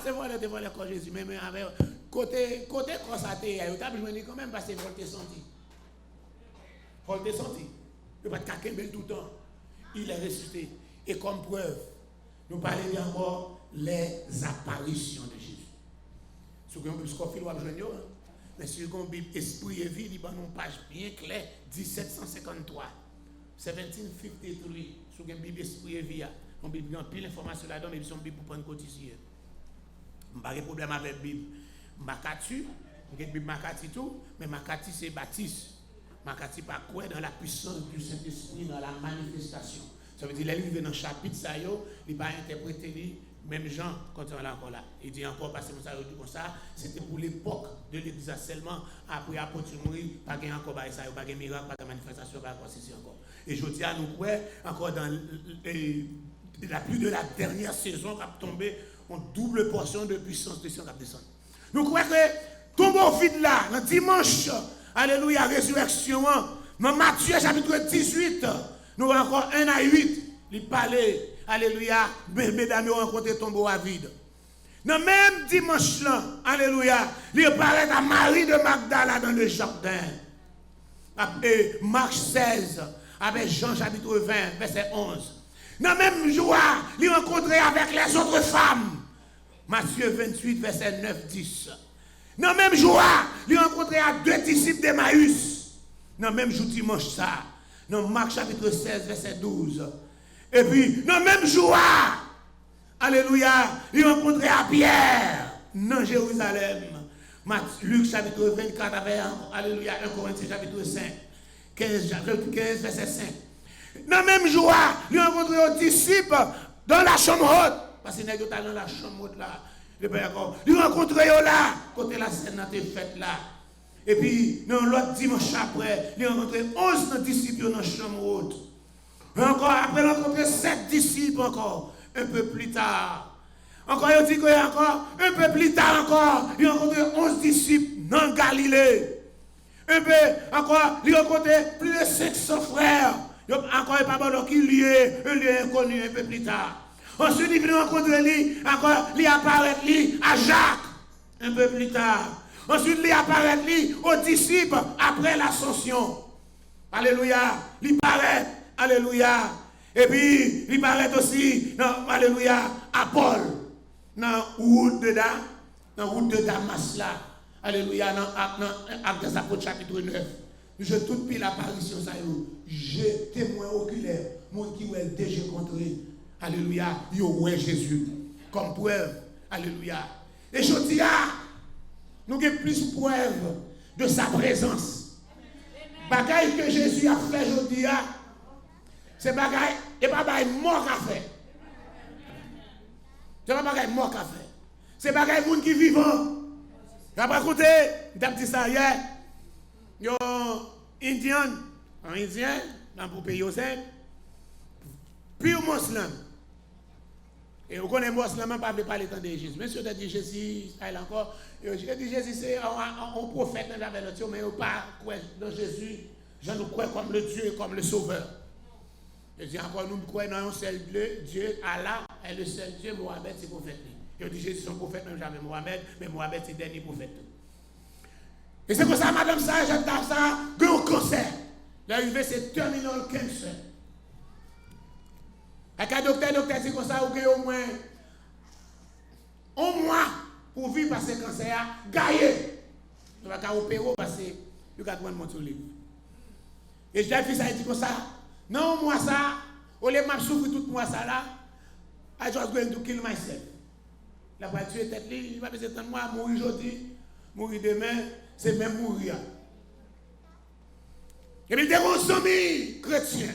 c'est vrai, c'est vrai, quand Jésus, mais avec côté constaté, il y a quand même parce que faut le sentir. Faut le sentir. Il ne peut pas être tout le temps. Il est ressuscité. Et comme preuve, nous parlons encore les apparitions de Jésus. Si vous avez un Scofield ou un mais si vous avez une Bible Esprit et Vie, il y a une page bien claire, 1753. 1753. Si vous avez une Bible Esprit et Vie, on Bible, il y a pile d'informations là-dedans, mais son Bible pour prendre côté ici. Je n'ai pas de problème avec la Bible. Makati, je n'ai pas de Makati tout, mais Makati c'est Baptiste. Makati pas quoi dans la puissance du Saint-Esprit, dans la manifestation. Ça veut dire, les livres dans le chapitre, ça, il va interpréter même Jean, quand on est encore là. Il dit encore, parce que ça dit comme ça, c'était pour l'époque de l'Église seulement, après l'apôtre mourir, pas de encore ça, pas de miracle, pas de manifestation, pas de ceci encore. Et je dis à nous, encore dans la plus de la dernière saison qui a tombé en double portion de puissance de Sion qui a descendu. Nous croyons que tombe au vide là, le dimanche, alléluia, résurrection, dans Matthieu chapitre 18, nous avons encore 1 à 8, il parlait, alléluia, mesdames, ont rencontré tombeau à vide. Dans le même dimanche là, alléluia, il paraît à Marie de Magdala dans le jardin. Et Marc 16, avec Jean chapitre 20, verset 11. Dans le même jour, il rencontré avec les autres femmes. Matthieu 28, verset 9-10. Dans le même jour, il rencontré à 2 disciples d'Emmaüs. Dans le même jour dimanche ça. Dans Marc chapitre 16, verset 12. Et puis, dans le même jour, alléluia, il rencontré à Pierre, dans Jérusalem. Luc chapitre 24, avec, alléluia, 1 Corinthiens chapitre 5, 15 verset 5. Dans le même jour, il rencontré aux disciples dans la chambre haute. Parce qu'il n'est pas dans la chambre haute là. Il rencontré là, côté la scène a été faite là. Et puis, dans l'autre dimanche après, il a rencontré 11 disciples dans la chambre haute. Encore après, il a rencontré 7 disciples encore, un peu plus tard. Encore, il dit qu'il y a encore, un peu plus tard encore, il a rencontré 11 disciples dans Galilée. Un peu, encore, il a rencontré plus de 500 frères. Encore, il n'y a pas de qui lié, un lieu inconnu un peu plus tard. Ensuite, il vient rencontrer lui, encore, il apparaît lui à Jacques, un peu plus tard. Ensuite, il apparaît lui aux disciples après l'ascension. Alléluia. Il paraît, alléluia. Et puis, il paraît aussi, non, alléluia, à Paul. Dans la route de Damas là. Alléluia, dans Actes des Apôtres chapitre 9. Je toute pile l'apparition, ça y est. J'ai témoin oculaire, moi qui vais déjà rencontré. Alléluia, yo ouais Jésus. Comme preuve, alléluia. Et je dis, nous avons plus preuve de sa présence. Bagaille que Jésus a fait, je dis, c'est bagaille, et pas bagaille mort à faire. C'est pas bagaille mort à faire. C'est bagaille moun qui vivant. Après écoutez, j'ai dit ça hier. Yo Indien, un Indien, dans le pays aussi, pur musulman. Et vous connaissez musulman, pas parler tant de Jésus. Monsieur a dit Jésus, il encore. J'ai dit Jésus, c'est un prophète dans la version, mais pas dans Jésus. Je nous crois comme le Dieu, comme le Sauveur. Je dis encore, nous croyons dans un seul Dieu, Allah est le seul Dieu, Mohamed c'est prophète. Ils ont dit Jésus est son prophète, même jamais Mohamed, mais Mohamed c'est le dernier prophète. Et c'est pour ça, madame ça, j'entends ça, grand cancer. L'arrivée, c'est terminal cancer. Avec un docteur dit comme ça, vous avez au moins un mois pour vivre par ce cancer, gagner. Vous ne pouvez pas opérer parce que vous avez besoin de mon livre. Et je dis ça, il dit comme ça, non, moi ça, au lieu de souffrir tout moi ça là, I just going to kill myself. La voiture tuer tête, il ne va pas besoin de moi, mourir aujourd'hui, mourir demain, c'est même mourir. Et puis, il y a des amis chrétiens.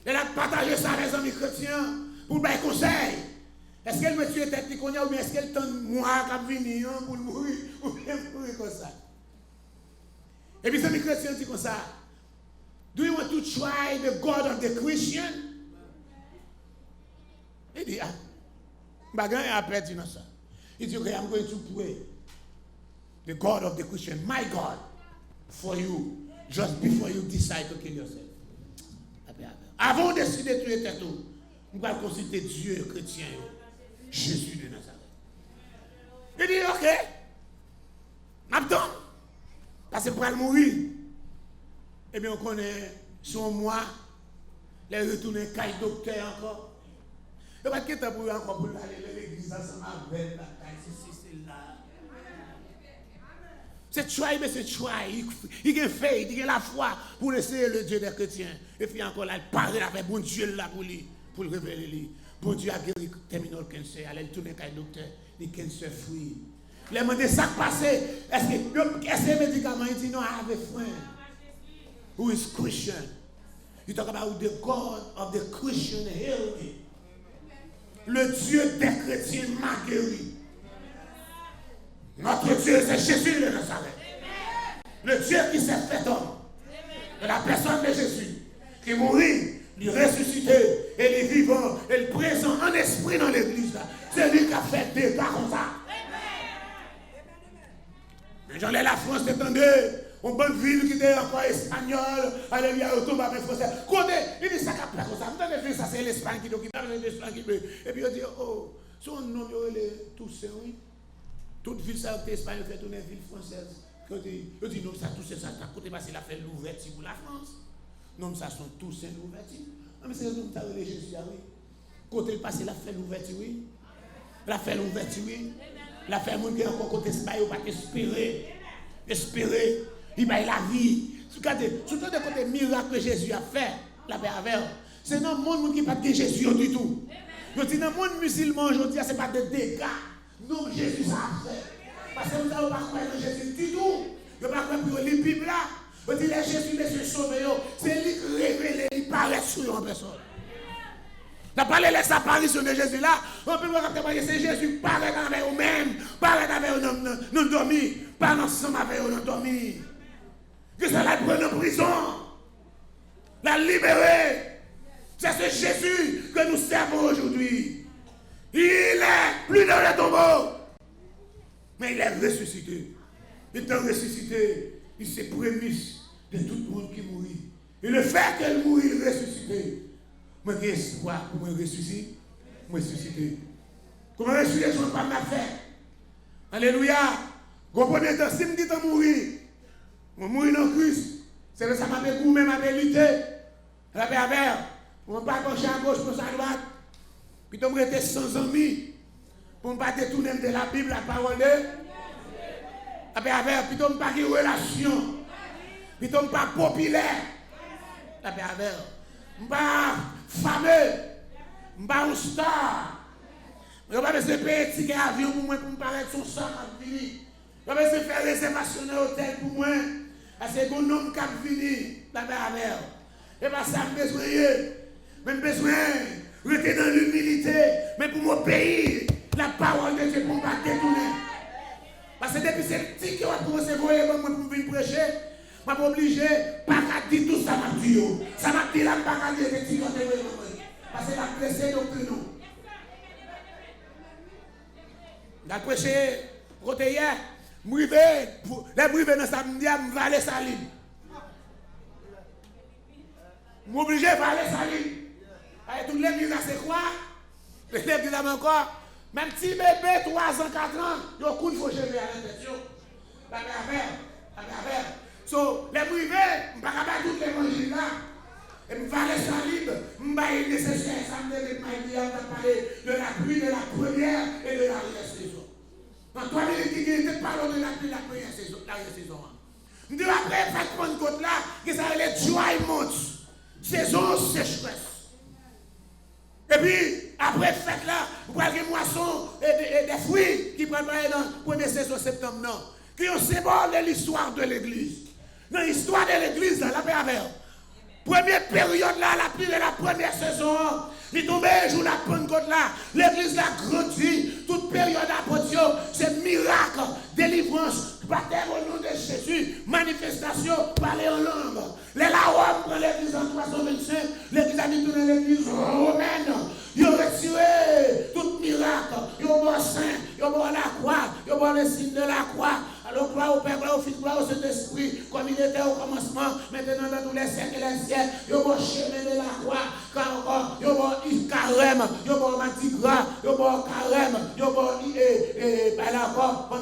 Elle a partagé ça avec les amis chrétiens pour donner conseil. Est-ce qu'elle me tue tête ou bien est-ce qu'elle tente moi qui venir pour mourir ou bien mourir comme ça? Et puis, les amis chrétiens disent comme ça. Do you want to try the God of the Christian? Il dit, ah, bagan a perdu dans ça. Il dit, okay, I'm going to pray. The God of the Christian, my God, for you, just before you decide to kill yourself. Avant de décider de tuer tête, nous allons consulter Dieu chrétien, Jésus de Nazareth. Il dit, ok, maintenant, parce que pour elle mourir, eh bien on connaît son mois, les retourner caille docteur encore. Il n'y a pas de temps pour encore pour aller à l'église ensemble avec la caille, c'est là. C'est try, mais c'est try. Il a fait, il a la foi pour essayer le Dieu des chrétiens. Et puis encore là, il parle avec bon Dieu là pour lui, pour le révéler lui. Bon Dieu a guéri terminal cancer. Elle a tourné avec le docteur, il cancer free. Il a demandé ça passé. Est-ce que médicament? Il dit non, I have a friend who is Christian. You talk about the God of the Christian heal me. Le Dieu des chrétiens m'a guéri. Notre Dieu, c'est Jésus de Nazareth. Le Dieu qui s'est fait homme. De la personne de Jésus. Qui mourit, il ressuscité, et il est vivant, et il est présent en esprit dans l'église. C'est lui qui a fait des pas comme ça. J'en ai la France, attendez. On bonne ville qui était encore espagnole. Alléluia, on tombe avec français. Côté, il dit ça qui a pris comme ça. Vous avez vu ça, c'est l'Espagne qui doit l'Espagne qui veut. Et puis il dit, oh, son nom, il est Toussaint, oui. Toute ville, ça, l'Espagne fait tourner ville française. Il dit, non, ça, Toussaint, ça, côté passé, il a fait l'ouverture pour la France. Non, ça, sont Toussaint, l'ouverture. Non, mais c'est le nom que tu as Jésus, oui. Côté passé, il a fait l'ouverture, oui. Il a fait l'ouverture, oui. Il a fait mon qui encore côté Espagne, il va espérer. Espérer. Il va la vie. Regardez, surtout de côté miracle que Jésus a fait, la paix avec. C'est dans le monde qui n'a pas de Jésus du tout. Je dis, dans le monde musulman aujourd'hui, ce n'est pas de dégâts. Non, Jésus ça a fait. Parce que vous n'avez pas croire en Jésus du tout. Vous n'avez pas croire pour les Bibles là. Vous dites, les Jésus, les sauvés, c'est lui qui révèle, il paraît sur une personne. On a parlé de l'apparition de Jésus là. On peut voir que c'est Jésus paraît avec vous-même, paraît avec vous, nous dormir, parle ensemble avec vous, nous dormir. Que ça la prenne en prison, la libérer. C'est ce Jésus que nous servons aujourd'hui. Il est plus dans le tombeau, mais il est ressuscité. Étant ressuscité, il s'est prémisse de tout le monde qui mourit. Et le fait qu'elle mourit, il est ressuscité. Moi, j'ai espoir pour me ressusciter. Comment ressusciter, je ne peux pas faire. Alléluia. Comprenez, si je me dis de mourir, je mourir dans Christ. C'est que ça m'a fait goûter, m'a fait lutter. La paix avec. Je ne pas pencher à gauche, pencher à droite. Puis je me rester sans amis. Pour ne pas détourner de la Bible, la parole de la paix avec. Puis je ne pas de relation. Puis je ne pas populaire. La paix avec. Je ne pas fameux. Je ne pas un star. Je ne pas besoin de payer un ticket d'avion pour moi pour me paraître son sang à venir. Je ne pas besoin de faire réservation dans l'hôtel pour moi. Parce que un homme qui a venu, la paix avec. Et pas ça, je besoin. Même besoin de rester dans l'humilité. Mais pour mon pays, la parole de Dieu pour ne pas détourner. Parce que depuis ce petit qui va commencer à voir pour venir prêcher, je suis obligé pas à dire tout ça m'a dit. Ça m'a dit là, pas à dire que tu vas parce que la prêcher doctrine. La prêcher, côté hier, les brivés dans sa mondiale, je vais aller salir. Je suis obligé de aller salir. Tout les miracles, c'est quoi? L'église encore, même petit bébé, 3 ans, 4 ans, il y a coup de faut gérer à l'intérieur. La affaire. So, les privés, je ne peux pas tout les manger là. Et je vais aller sans libre, je vais aller nécessaire, ça me donne parler de la pluie de la première et de l'arrière-saison. Dans 3 minutes, qui parlons de la pluie de la première saison, l'arrière-saison. Je dis après, faites prendre côte là, que ça va être dry months, saison sécheresse. Et puis, après fête là, vous avez des moissons et des fruits qui prennent dans la première saison septembre, non. Qui ont symbole de l'histoire de l'église. Dans l'histoire de l'église, la paix avec. Première période là, la pluie de la première saison, il tombait jour la Pentecôte là, l'église l'a grandi, toute période d'apôtre, c'est miracle, délivrance, baptême au nom de Jésus, manifestation, parler en langue. Les Rome prend l'église en 325, l'église a mis tout dans l'église romaine, ils ont retiré tout miracle, ils ont bon saint, ils ont bon la croix, ils ont bon le signe de la croix. Alors, gloire au Père, gloire au Fils, gloire au Saint-Esprit, comme il était au commencement, maintenant dans tous les siècles et les siècles, il y a un chemin de la croix, car encore, il y a un carême, il y a un matigra, il y a un carême, il y a un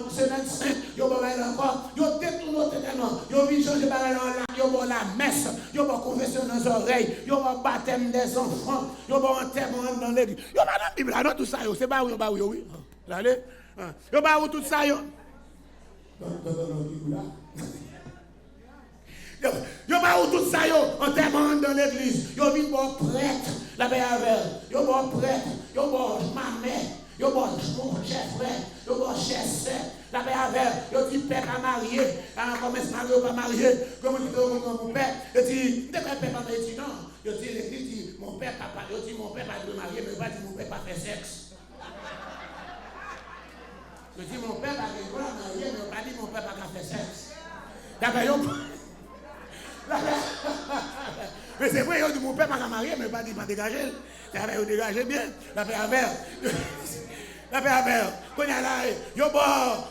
semaine sainte, il y a encore, il y a détourné totalement, il y a vu changer par là, il y a la messe, il y a une confession dans les oreilles, il y a un baptême des enfants, il y a un enterrement dans l'église. Il y a pas de Bible, non, tout ça, c'est pas où, oui. Allez, il y a pas où tout ça, Yo pas où tout ça yo enterrement dans l'église. Yo vinn bon prêtre, la paix avec. Yo bon prêtre, yo bon maman, yo bon chef frère, yo bon chef sœur, la paix avec. Yo dit père pas marié, comment est-ce marié pas marié? Comment dit mon père? Yo dit de quoi père pas marié non. Yo dit l'église dit mon père papa, yo dit mon père pas de marié mais pas dit mon père pas fait sexe. Je dis mon père va rigoler à marier, mais pas dit mon père va faire sexe. D'accord, mais c'est vrai, mon père va marier, mais pas dit pas dégager. Ça va dégager bien. La paix à verre. La paix à verre. Quand il y a là, il y a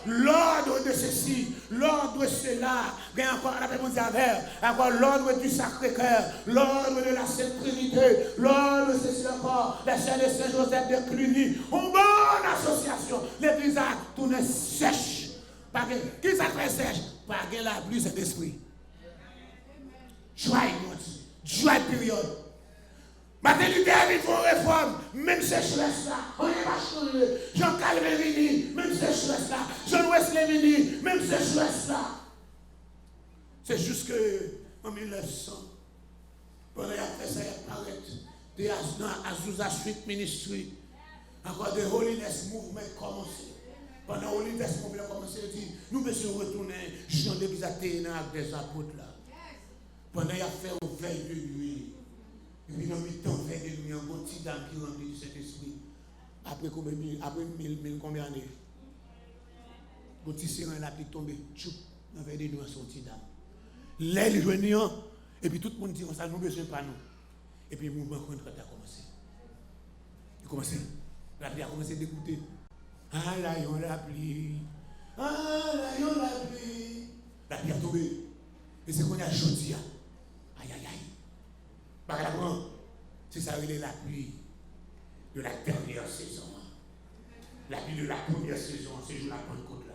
l'ordre de ceci, l'ordre de cela. Bien encore la paix à verre. Encore l'ordre du Sacré-Cœur, l'ordre de la Sainte Trinité, l'ordre de ceci encore, la Sainte de Saint-Joseph de Cluny. Une bonne association. L'église a tourné sèche. Qui ça fait sèche? Pas la pluie, cet esprit. Dry months, dry period. Martin Luther, il faut réforme, même sécheresse là, on n'est pas changé. Jean Calvin vini, même sécheresse là. John Wesley vini, même sécheresse là. C'est juste que en 1900, pendant qu'il a fait ça, il apparaît dans Azusa Street Ministry, encore de Holiness Movement commencé. Pendant Holiness Movement commencé, il dit, nous devons retourner, Jean l'église Athéna avec des apôtres là. Pendant qu'il a fait une veille de nuit, et puis dans le temps, veille de nuit, un bon petit dame qui remplit du Saint-Esprit. Après combien combien d'années? Le petit sérin là, puis tombé, tchoup, dans veille de nuit, son petit dame. L'aile joignant, et puis tout le monde dit, ça nous besoin pas nous. Et puis le mouvement contre a commencé. Il a commencé. La pluie a commencé à d'écouter. Ah là, il y a la pluie. Ah là, il y a la pluie. La pluie a tombé. Et c'est qu'on a jeudi. Aïe, aïe, aïe. Par la grande, c'est ça, il est la pluie de la dernière saison. La pluie de la première saison, c'est jour la Pentecôte là.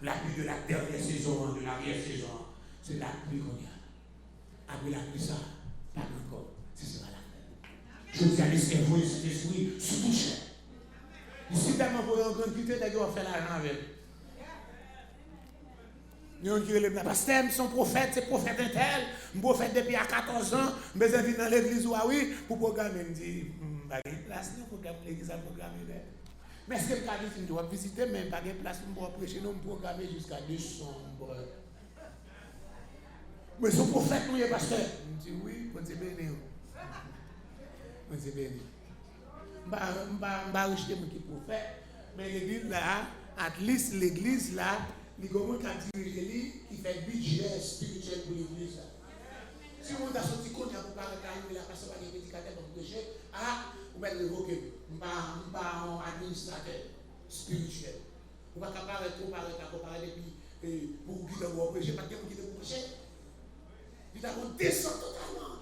La pluie de la dernière saison, de l'arrière-saison, c'est la pluie qu'on a. Après la pluie, ça, pas encore. C'est ça la pluie. Je dis à l'esclavage, cet esprit se touche. Ici, tellement pour en grande quantité, d'ailleurs, on fait l'argent avec. Pasteur, son prophète, c'est prophète intel. Je prophète depuis à 14 ans. Je besoin de dans l'église ou oui pour programmer. Je dis, pas de place, non, pour l'église à programmer. Mais est-ce que je dois visiter, mais pas de place pour prêcher, non, programmer jusqu'à décembre. Mais son prophète, oui, pasteur. Je dis, oui, on s'est béni. On s'est béni. Je ne vais pas rejeter mon prophète. Mais l'église là, at least l'église là, les gomons qui ont dirigé, qui fait budget spirituel pour l'église. Si on a sorti qu'on a pour parler de la personne qui est prédicateur pour prêcher, vous mettez le mot que je ne suis pas un administrateur spirituel. On ne va pas comparer depuis pour qui doit prêcher, pas de qui doit prêcher. Il a descend totalement.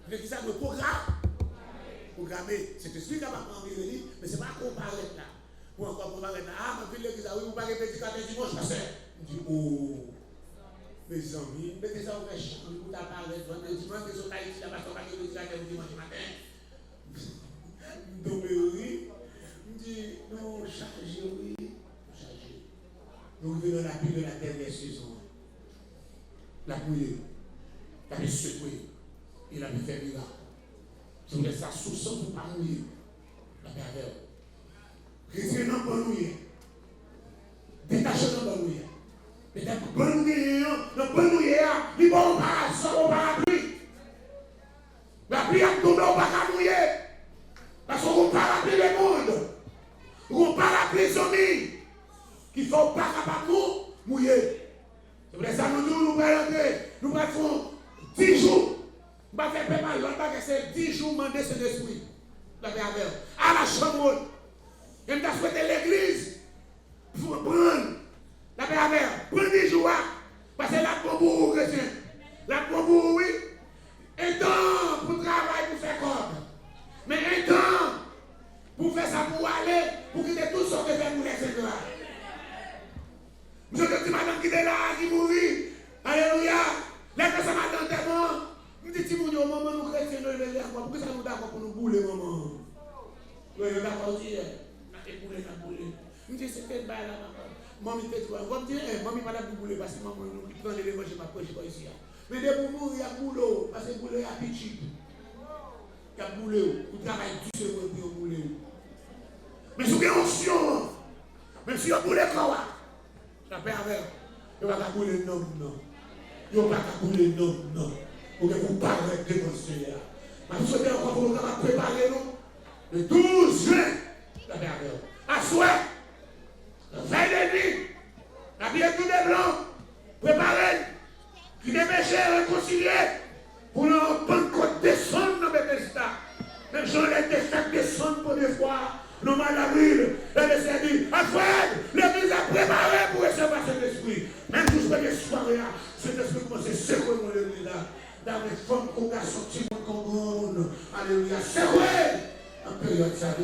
L'église a le programme. programmé. C'est esprit qui va prendre lui, mais c'est pas comparer là. Pour encore comparer là. Ah, ma fille l'église, oui, vous parlez petit matin dimanche, pasteur. Je dis, oh, mes amis, mettez ça au vrai champ, vous t'appelez, dimanche, les autres Haïti, là-bas, on va parler petit matin dimanche matin. Donc, oui, je dis, non, chargez, oui, chargez. Nous venons dans la pluie de la dernière saison. La pluie, la pluie secouée, et la pluie fait miracle. Si vous laissez ça sous sang, vous ne pas mouiller. La pervers. Chrétien non pas mouiller. Détachez non pas mouiller. Peut-être bon mouiller, non pas mouiller, il va au parapluie. La pluie a tombé au parapluie. Parce qu'on parapluie le monde. On parapluie les amis. Qu'il ne faut pas capable de mouiller. C'est pour ça que nous allons rentrer. Nous allons 10 jours. Nous allons faire paiement. Nous allons faire 10 jours demander cet esprit. La paix avec. À la chambre. Et nous avons souhaité l'église. Pour prendre. La paix avec. Prendre 10 jours. Parce que la pour vous, chrétien. La pour vous, oui. Un temps pour travailler, pour faire quoi. Mais un temps pour faire ça, pour aller, pour quitter tout ce que fait pour les Seigneurs. Monsieur le dit madame qui est là, qui mourit. Alléluia. Là que ça m'a dans tes mains. Je dis, Timounio, maman, nous chrétiens, nous les d'accord. Pourquoi ça nous d'accord pour nous bouler, maman? Oui, nous d'accord aussi. Nous bouler. Je dis, c'est quel bail là, maman? Maman, tu vois. Comme dire, maman, madame, vous boulez parce que maman, nous prenons les manger, ma poche, pas ici. Mais dès pour mourir, il y a boulot. Parce que boulot, il y a petit. Il y a boulot. Vous travaillez tout ce que vous boulez. Mais si vous avez une option, même si vous boulez quoi? La paix avec. Il ne va pas bouler non, non. Il ne va pas bouler non, non. Vous vous parlez devant ce Seigneur. Je souhaite encore pour nous préparer nous. Le 12 juin, la paix avec. À souhait, la veille de nuit, habillez tout des blancs, préparez, qui des péchés réconciliés, pour le Pentecôte descendre dans Bethesda. Même si on était fait descendre pour des fois. Nous mal d'avril, et le Seigneur dit, Alfred, l'église a préparé pour recevoir cet esprit. Même si je fais des soirées, cet esprit commence à secouer dans l'église là. Dans les femmes qu'on a sorti mon Congo. Alléluia, secouer. En période, ça a été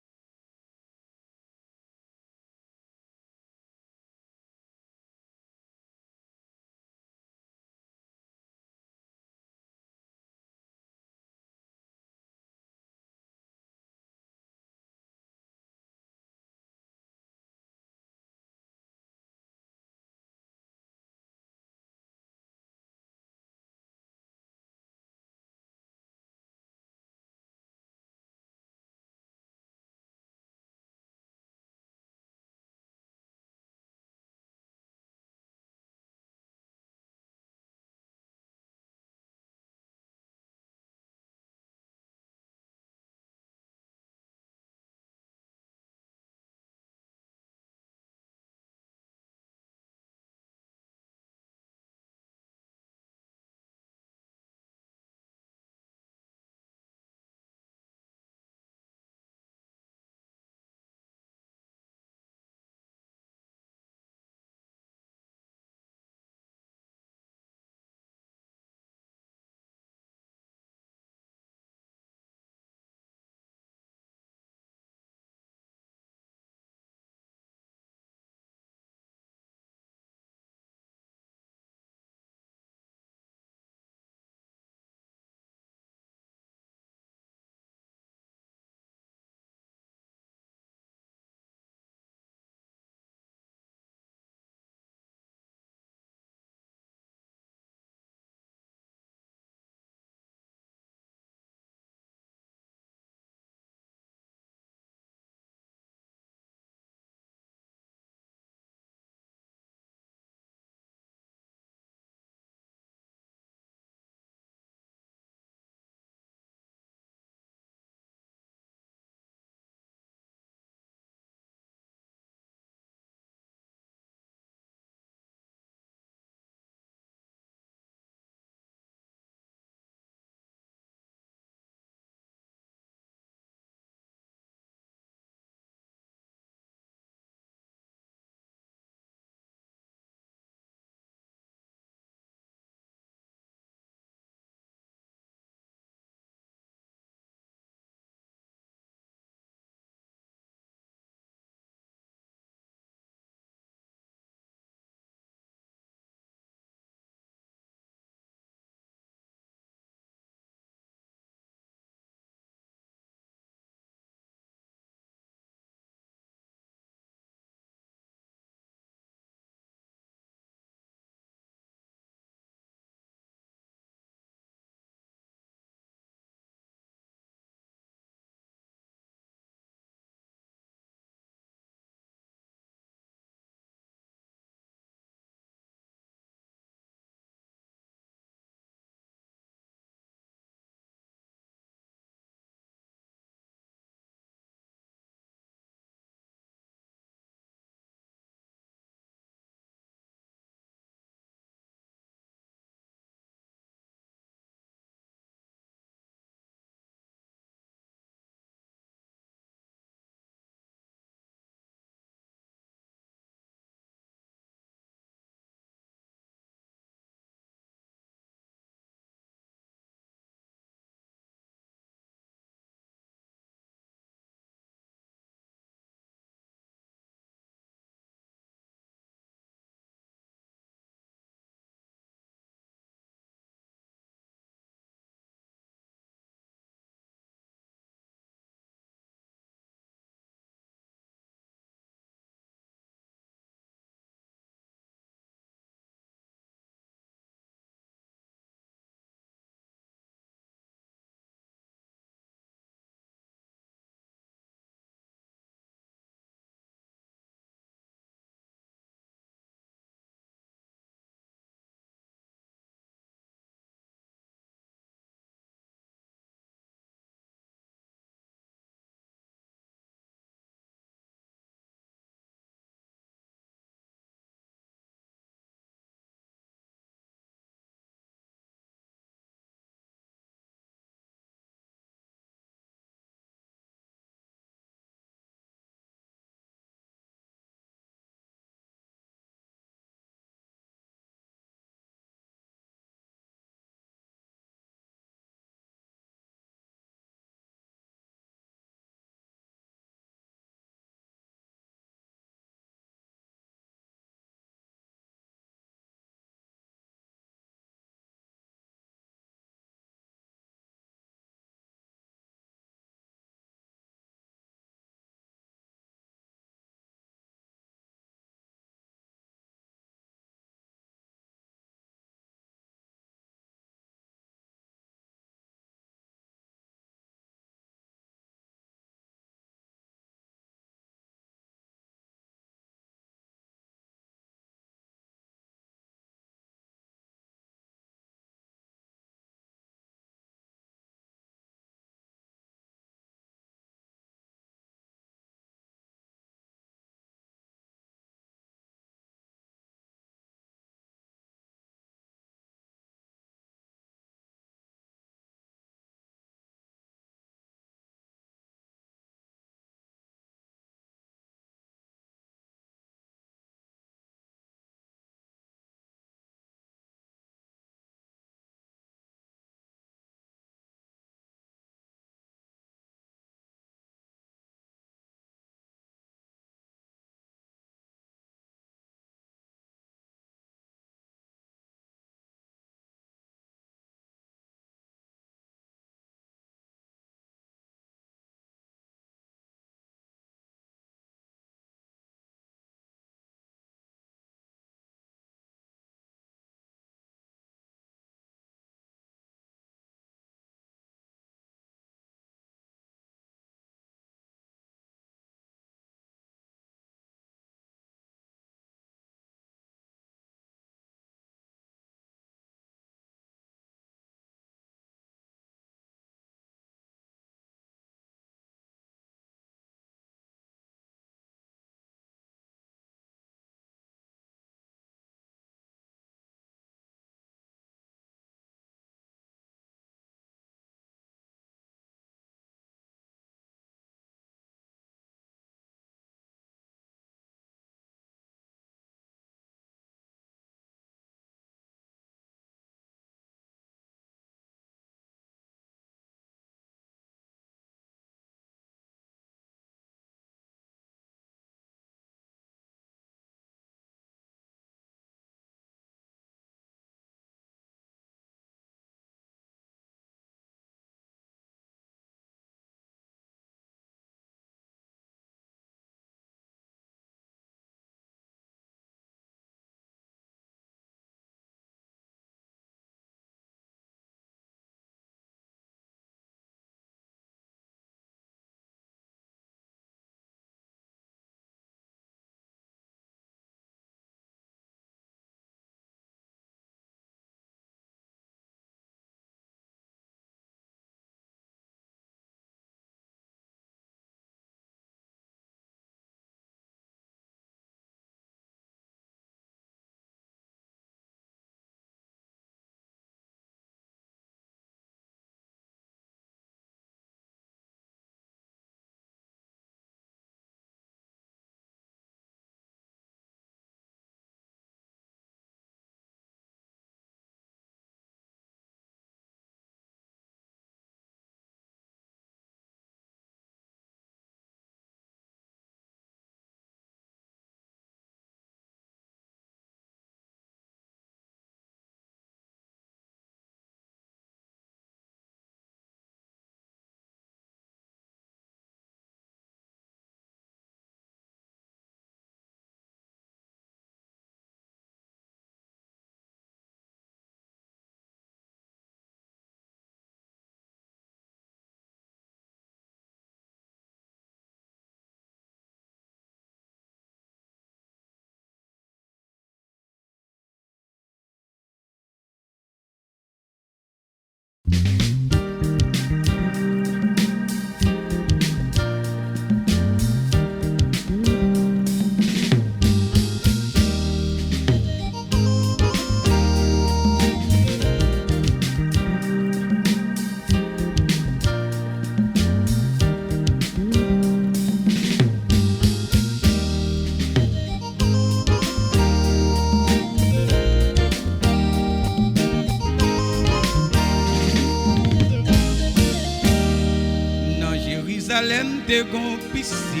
te gon piscine.